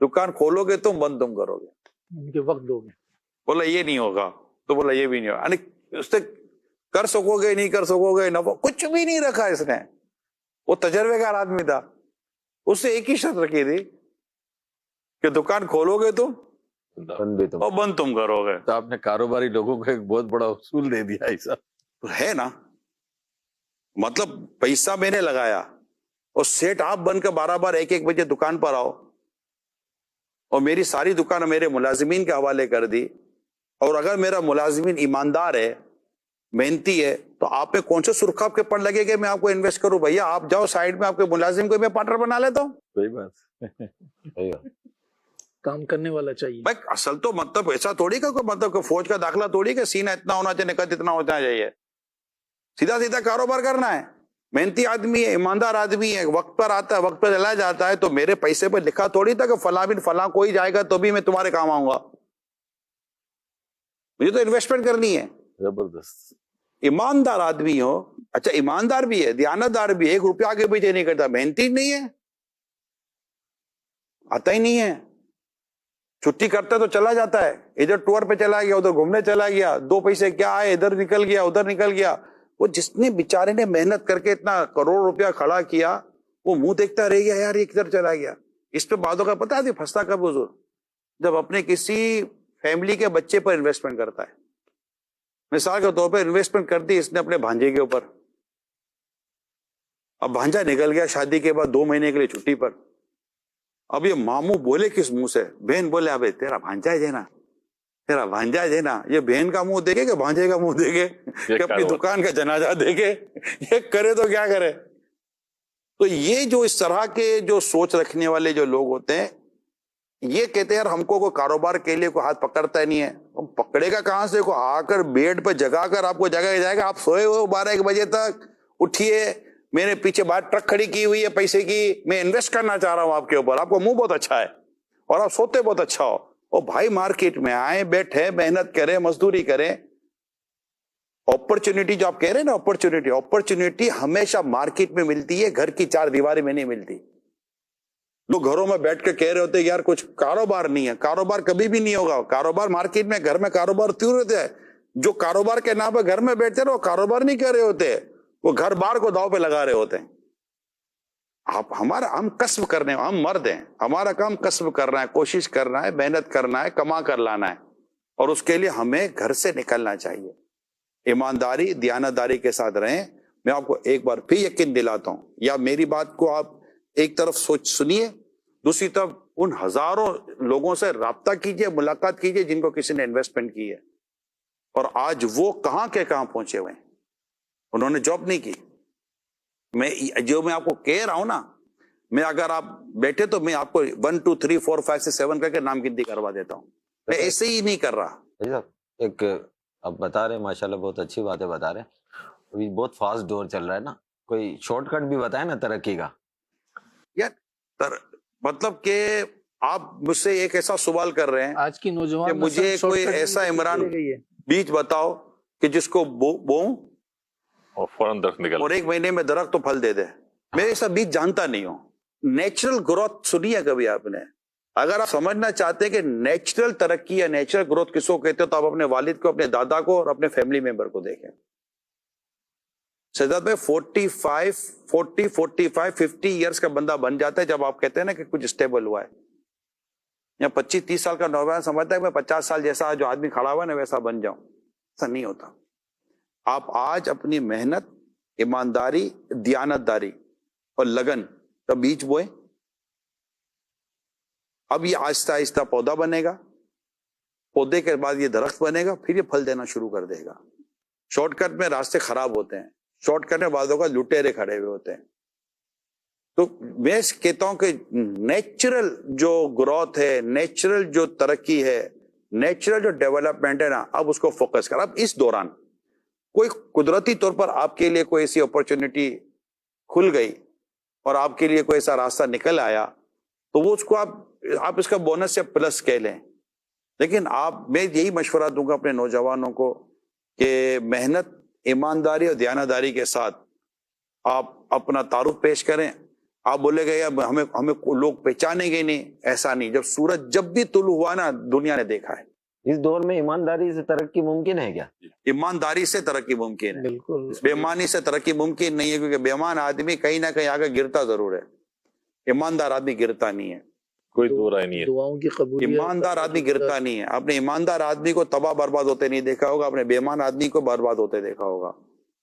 دکان کھولو گے تم, بند تم کرو گے, ان کے وقت دو گے. بولا یہ نہیں ہوگا, تو بولا یہ بھی نہیں ہوگا. یعنی اس سے کر سکو گے نہیں کر سکو گے, نہ کچھ بھی نہیں رکھا اس نے. وہ تجربے کار آدمی تھا. اس سے ایک ہی شرط رکھی تھی کہ دکان کھولو گے تم اور بند تم کرو گے. تو آپ نے کاروباری لوگوں کو ایک بہت بڑا اصول دے دیا ایسا ہے نا. مطلب پیسہ میں نے لگایا اور سیٹ آپ بن کے 12 بار 1 بجے دکان پر آؤ, اور میری ساری دکان میرے ملازمین کے حوالے کر دی. اور اگر میرا ملازمین ایماندار ہے, محنتی ہے, تو آپ میں کون سے سرخاب کے پڑ لگے گا میں آپ کو انویسٹ کروں؟ بھیا آپ جاؤ سائڈ میں, آپ کے ملازم کو میں پارٹنر بنا لیتا ہوں. صحیح بات. کام کرنے والا چاہیے بھائی اصل تو مطلب ایسا تھوڑی کا کوئی مطلب کہ فوج کا داخلہ تھوڑی کہ سینہ اتنا ہونا چاہیے, نکت اتنا ہونا چاہیے. سیدھا سیدھا کاروبار کرنا ہے. محنتی آدمی ہے, ایماندار آدمی ہے, وقت پر آتا ہے, وقت پر چلا جاتا ہے. تو میرے پیسے پہ لکھا تھوڑی تھا کہ فلاں بن فلاں کوئی جائے گا تو بھی میں تمہارے کام آؤں گا. مجھے تو انویسٹمنٹ کرنی ہے. زبردست. ایماندار آدمی ہو. اچھا ایماندار بھی ہے, دیانتدار بھی ہے, 1 روپیہ آگے پیچھے نہیں کرتا, محنتی نہیں ہے, آتا ہی نہیں ہے. چھٹی کرتا تو چلا جاتا ہے, ادھر ٹور پہ چلا گیا, ادھر گھومنے چلا گیا, 2 پیسے کیا آئے, ادھر نکل گیا ادھر نکل گیا. وہ جس نے بیچارے نے محنت کر کے اتنا کروڑ روپیہ کھڑا کیا, وہ منہ دیکھتا رہ گیا, یار یہ کدھر چلا گیا. اس پہ باتوں کا پتا ہے پھنستا کب حضور, جب اپنے کسی فیملی کے بچے پر انویسٹمنٹ کرتا ہے. مثال کے طور پر انویسٹمنٹ کر دی اس نے اپنے بھانجے کے اوپر. اب بھانجا نکل گیا شادی کے بعد 2 مہینے کے لیے چھٹی پر. اب یہ ماموں بولے کس منہ سے؟ بہن بولے ابے تیرا بھانجا ہے نا, تیرا بھانجا ہے نا. یہ بہن کا منہ دیکھے کہ بھانجے کا منہ دیکھے کہ اپنی دکان کا جنازہ دیکھے, یہ کرے تو کیا کرے. تو یہ جو اس طرح کے جو سوچ رکھنے والے جو لوگ ہوتے ہیں, یہ کہتے ہیں یار ہم کو کوئی کاروبار کے لیے کوئی ہاتھ پکڑتا ہی نہیں ہے. پکڑے گا کہاں سے؟ کوئی آ کر بیڈ پہ جگا کر آپ کو جگہ جائے گا, آپ سوئے ہوئے 12-1 بجے تک, اٹھیے, میرے پیچھے باہر ٹرک کھڑی کی ہوئی ہے پیسے کی, میں انویسٹ کرنا چاہ رہا ہوں آپ کے اوپر, آپ کو منہ بہت اچھا ہے اور آپ سوتے بہت اچھا ہو. اور بھائی مارکیٹ میں آئیں, بیٹھے, محنت کریں, مزدوری کریں. اپرچونٹی جو آپ کہہ رہے ہیں نا, اپرچونٹی ہمیشہ مارکیٹ میں ملتی ہے, گھر کی 4 دیواری میں نہیں ملتی. لوگ گھروں میں بیٹھ کے کہہ رہے ہوتے یار کچھ کاروبار نہیں ہے. کاروبار کبھی بھی نہیں ہوگا. کاروبار مارکیٹ میں, گھر میں کاروبار کیوں رہتے ہیں؟ جو کاروبار کے نام پہ گھر میں بیٹھتے ہیں وہ کاروبار نہیں کر رہے ہوتے, وہ گھر بار کو داؤ پہ لگا رہے ہوتے ہیں. ہم کسب کرنے, ہم مرد ہیں, ہمارا کام کسب کرنا ہے, کوشش کرنا ہے, محنت کرنا ہے, کما کر لانا ہے. اور اس کے لیے ہمیں گھر سے نکلنا چاہیے. ایمانداری, دیانتداری کے ساتھ رہیں. میں آپ کو ایک بار پھر یقین دلاتا ہوں, یا میری بات کو آپ ایک طرف سوچ سنیے, دوسری طرف ان ہزاروں لوگوں سے رابطہ کیجئے, ملاقات کیجئے جن کو کسی نے انویسٹمنٹ کی ہے, اور آج وہ کہاں کے کہاں پہنچے ہوئے ہیں. انہوں نے جاب نہیں کی, میں آپ کو کہہ رہا ہوں نا، میں اگر آپ بیٹھے تو میں آپ کو 1 2 3 4 5 6 7 کر کے نام گنتی کروا دیتا ہوں. میں ایسے ہی نہیں کر رہا. ایک آپ بتا رہے ہیں ماشاءاللہ بہت اچھی باتیں بتا رہے ہیں. ابھی بہت فاسٹ دور چل رہا ہے نا، کوئی شارٹ کٹ بھی بتائے نا ترقی کا. یار مطلب کہ آپ مجھ سے ایک ایسا سوال کر رہے ہیں آج کی کہ نوجوان مجھے نسل کوئی short cut ایسا میں عمران گئی ہے. بیج بتاؤ کہ جس کو بوؤں اور فوراً درخت نکل اور 1 مہینے میں درخت تو پھل دے دے. میں ایسا بیج جانتا نہیں ہوں. نیچرل گروتھ سنی ہے کبھی آپ نے؟ اگر آپ سمجھنا چاہتے ہیں کہ نیچرل ترقی یا نیچرل گروتھ کس کو کہتے ہو تو آپ اپنے والد کو، اپنے دادا کو اور اپنے فیملی ممبر کو دیکھیں. سجاد بھائی 45 50 ایئرس کا بندہ بن جاتا ہے جب آپ کہتے ہیں نا کہ کچھ اسٹیبل ہوا ہے. یا 25 30 سال کا نوجوان سمجھتا ہے کہ میں 50 سال جیسا جو آدمی کھڑا ہوا ہے نا ویسا بن جاؤں. ایسا نہیں ہوتا. آپ آج اپنی محنت، ایمانداری، دیانتداری اور لگن کا بیج بوئے. اب یہ آہستہ آہستہ پودا بنے گا، پودے کے بعد یہ درخت بنے گا، پھر یہ پھل دینا شروع کر دے گا. شارٹ کٹ میں راستے خراب ہوتے ہیں، شارٹ کٹ میں بعضوں کا لٹیرے کھڑے ہوئے ہوتے ہیں. تو میں کہتا ہوں کہ نیچرل جو گروتھ ہے، نیچرل جو ترقی ہے، نیچرل جو ڈیولپمنٹ ہے نا، اب اس کو فوکس کر. اب اس دوران کوئی قدرتی طور پر آپ کے لیے کوئی ایسی اپرچونٹی کھل گئی اور آپ کے لیے کوئی ایسا راستہ نکل آیا تو وہ اس کو آپ اس کا بونس یا پلس کہہ لیں. لیکن میں یہی مشورہ دوں گا اپنے نوجوانوں کو کہ محنت، ایمانداری اور دیانتداری کے ساتھ آپ اپنا تعارف پیش کریں. آپ بولے گئے ہمیں لوگ پہچانیں گے نہیں، ایسا نہیں. جب سورج جب بھی طلوع ہوا نا، دنیا نے دیکھا ہے. اس دور میں ایمانداری سے ترقی ممکن ہے کیا؟ ایمانداری سے ترقی ممکن ہے، بالکل. بےمانی سے ترقی ممکن نہیں ہے، کیونکہ بےمان آدمی کہیں نہ کہیں آگے گرتا ضرور ہے. ایماندار آدمی گرتا نہیں ہے. کوئی دو رائے نہیں ہے. دعاؤں کی قبولیت. ایماندار آدمی گرتا نہیں ہے. آپ نے ایماندار آدمی کو تباہ برباد ہوتے نہیں دیکھا ہوگا، آپ نے بے ایمان آدمی کو برباد ہوتے دیکھا ہوگا.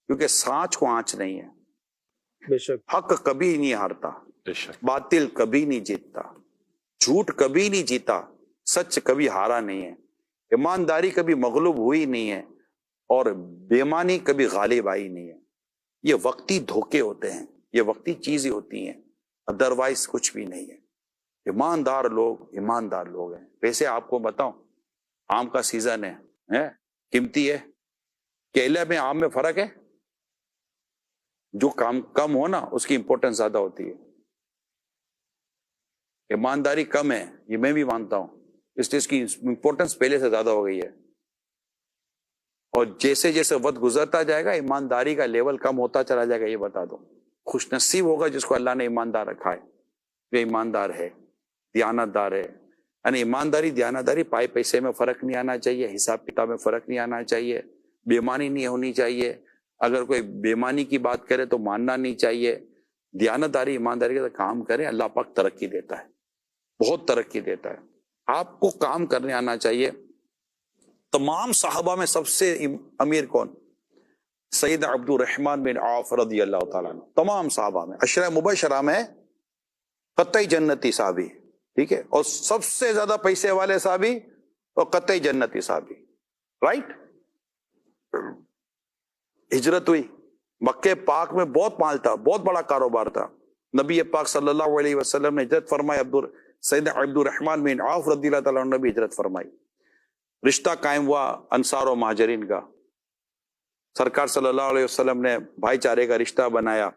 کیونکہ سانچ کو آنچ نہیں ہے. بے شک. حق کبھی نہیں ہارتا، باطل کبھی نہیں جیتتا، جھوٹ کبھی نہیں جیتا، سچ کبھی ہارا نہیں ہے، ایمانداری کبھی مغلوب ہوئی نہیں ہے، اور بے ایمانی کبھی غالب آئی نہیں ہے. یہ وقتی دھوکے ہوتے ہیں، یہ وقتی چیزیں ہوتی ہیں، ادروائز کچھ بھی نہیں ہے. ایماندار لوگ ہیں. ویسے آپ کو بتاؤں، آم کا سیزن ہے، قیمتی ہے. کیلے میں آم میں فرق ہے. جو کام کم ہو نا اس کی امپورٹنس زیادہ ہوتی ہے. ایمانداری کم ہے، یہ میں بھی مانتا ہوں، اس لیے اس کی امپورٹنس پہلے سے زیادہ ہو گئی ہے. اور جیسے جیسے وقت گزرتا جائے گا ایمانداری کا لیول کم ہوتا چلا جائے گا. یہ بتا دو، خوش نصیب ہوگا جس کو اللہ نے ایماندار رکھا ہے، جو ایماندار ہے، دیانتدار ہے. یعنی ایمانداری، دیانتداری، پائے پیسے میں فرق نہیں آنا چاہیے، حساب کتاب میں فرق نہیں آنا چاہیے، بے ایمانی نہیں ہونی چاہیے. اگر کوئی بے ایمانی کی بات کرے تو ماننا نہیں چاہیے. دیانتداری، ایمانداری کا کام کریں، اللہ پاک ترقی دیتا ہے، بہت ترقی دیتا ہے. آپ کو کام کرنے آنا چاہیے. تمام صحابہ میں سب سے امیر کون؟ سیدنا عبد الرحمن بن عوف رضی اللہ تعالیٰ عنہ. تمام صحابہ میں 10 مبشرہ میں قطعی جنتی صحابی، ٹھیک ہے. اور سب سے زیادہ پیسے والے صحابی اور قطعی جنتی صحابی، رائٹ. ہجرت ہوئی، مکہ پاک میں بہت مال تھا، بہت بڑا کاروبار تھا. نبی پاک صلی اللہ علیہ وسلم نے ہجرت فرمائی. سیدنا عبد الرحمن بن عوف رضی اللہ تعالیٰ عنہ نے بھی ہجرت فرمائی. رشتہ قائم ہوا انصار و مہاجرین کا. سرکار صلی اللہ علیہ وسلم نے بھائی چارے کا رشتہ بنایا،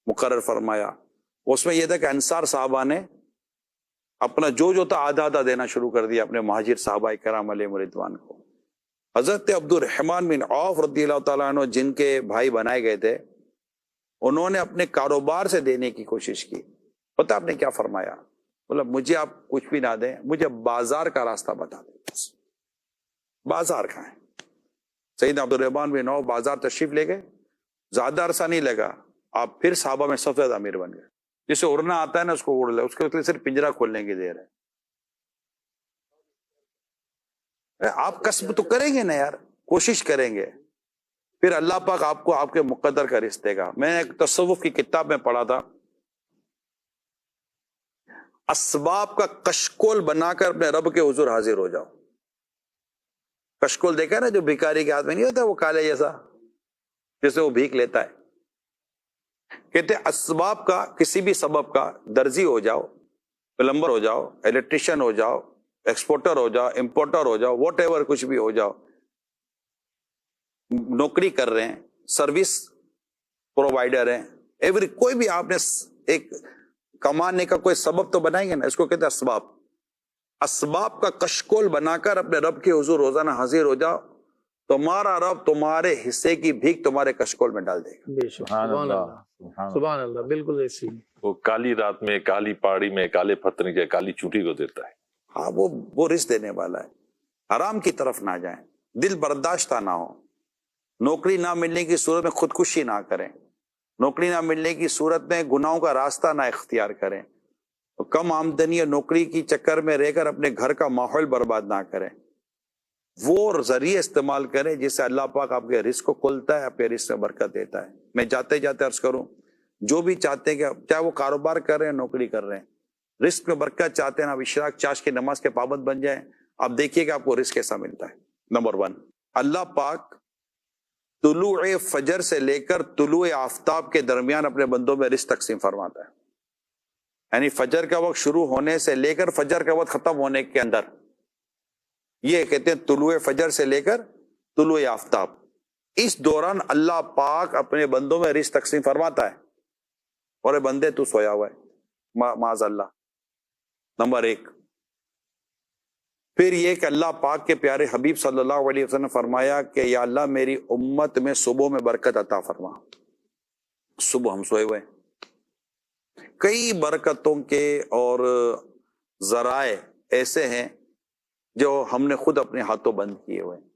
مقرر فرمایا. اس میں یہ تھا کہ انصار صحابہ نے اپنا جو تھا آدھا آدھا دینا شروع کر دیا اپنے مہاجر صحابہ کرام علیہم رضوان کو. حضرت عبد الرحمن بن عوف رضی اللہ تعالیٰ عنہ جن کے بھائی بنائے گئے تھے، انہوں نے اپنے کاروبار سے دینے کی کوشش کی. پتہ آپ نے کیا فرمایا؟ بولا مجھے آپ کچھ بھی نہ دیں، مجھے بازار کا راستہ بتا دیں. بازار کا ہے. سیدنا عبد الرحمن بن عوف بازار تشریف لے گئے. زیادہ عرصہ نہیں لگا، آپ پھر صحابہ میں سب سے زیادہ امیر بن گئے. جسے اڑنا آتا ہے نا اس کو اڑ لے، اس کے لیے صرف پنجرا کھولنے کی دیر ہے. آپ کسب تو کریں گے نا یار، کوشش کریں گے، پھر اللہ پاک آپ کو آپ کے مقدر کا رزق دے گا. میں نے ایک تصوف کی کتاب میں پڑھا تھا، اسباب کا کشکول بنا کر اپنے رب کے حضور حاضر ہو جاؤ. کشکول دیکھا نا جو بھکاری کے ہاتھ میں نہیں ہوتا وہ کالے جیسا، جسے وہ بھیک لیتا ہے. کہتے ہیں اسباب کا کسی بھی سبب کا درزی ہو جاؤ, پلمبر ہو جاؤ, الیکٹریشین ہو جاؤ, ایکسپورٹر ہو جاؤ, امپورٹر ہو جاؤ, واٹ ایور کچھ بھی ہو جاؤ, نوکری کر رہے ہیں, سروس پرووائڈر ہیں, ایوری کوئی بھی آپ نے ایک کمانے کا کوئی سبب تو بنائیں گے نا, اس کو کہتے ہیں اسباب. اسباب کا کشکول بنا کر اپنے رب کے حضور روزانہ حاضر ہو جاؤ, تمہارا رب تمہارے حصے کی بھیک تمہارے کشکول میں ڈال دے گا. بے شک, سبحان اللہ, سبحان اللہ, بالکل ایسی. وہ کالی رات میں, کالی پہاڑی میں, کالے پتھر کے کالی چونٹی کو دیتا ہے. ہاں, وہ رزق دینے والا ہے. حرام کی طرف نہ جائیں, دل برداشتہ نہ ہو, نوکری نہ ملنے کی صورت میں خودکشی نہ کریں, نوکری نہ ملنے کی صورت میں گناہوں کا راستہ نہ اختیار کریں, کم آمدنی اور نوکری کی چکر میں رہ کر اپنے گھر کا ماحول برباد نہ کریں. وہ ذریعے استعمال کریں جس سے اللہ پاک آپ کے رزق کو کھولتا ہے, آپ کے رزق میں برکت دیتا ہے. میں جاتے جاتے عرض کروں, جو بھی چاہتے ہیں کہ چاہے وہ کاروبار کر رہے ہیں, نوکری کر رہے ہیں, رزق میں برکت چاہتے ہیں, آپ اشراق چاش کی نماز کے پابند بن جائیں, آپ دیکھیے کہ آپ کو رزق کیسا ملتا ہے. نمبر 1, اللہ پاک طلوع فجر سے لے کر طلوع آفتاب کے درمیان اپنے بندوں میں رزق تقسیم فرماتا ہے. یعنی فجر کا وقت شروع ہونے سے لے کر فجر کا وقت ختم ہونے کے اندر, یہ کہتے ہیں طلوع فجر سے لے کر طلوع آفتاب, اس دوران اللہ پاک اپنے بندوں میں رزق تقسیم فرماتا ہے. اور اے بندے تو سویا ہوا ہے معاذ اللہ. نمبر 1. پھر یہ کہ اللہ پاک کے پیارے حبیب صلی اللہ علیہ وسلم نے فرمایا کہ یا اللہ میری امت میں صبح میں برکت عطا فرما. صبح ہم سوئے ہوئے ہیں, کئی برکتوں کے اور ذرائع ایسے ہیں جو ہم نے خود اپنے ہاتھوں بند کیے ہوئے ہیں.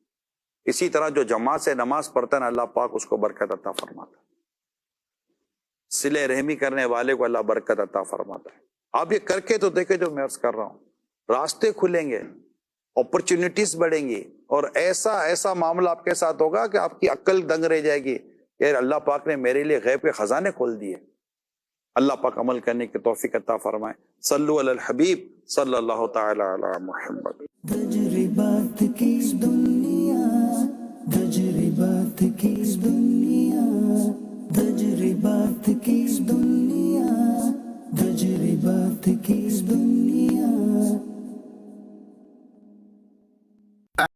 اسی طرح جو جماعت سے نماز پڑھتا ہے نا, اللہ پاک اس کو برکت عطا فرماتا ہے. صلہ رحمی کرنے والے کو اللہ برکت عطا فرماتا ہے. آپ یہ کر کے تو دیکھیں جو میں عرض کر رہا ہوں, راستے کھلیں گے, اپرچونٹیز بڑھیں گی, اور ایسا معاملہ آپ کے ساتھ ہوگا کہ آپ کی عقل دنگ رہ جائے گی کہ اللہ پاک نے میرے لیے غیب کے خزانے کھول دیے. اللہ پاک عمل کرنے کی توفیق عطا فرمائے. صلو علی الحبیب صلی اللہ تعالی علی محمد. تجربات کی دنیا, تجربات کی دنیا, تجربات کی دنیا.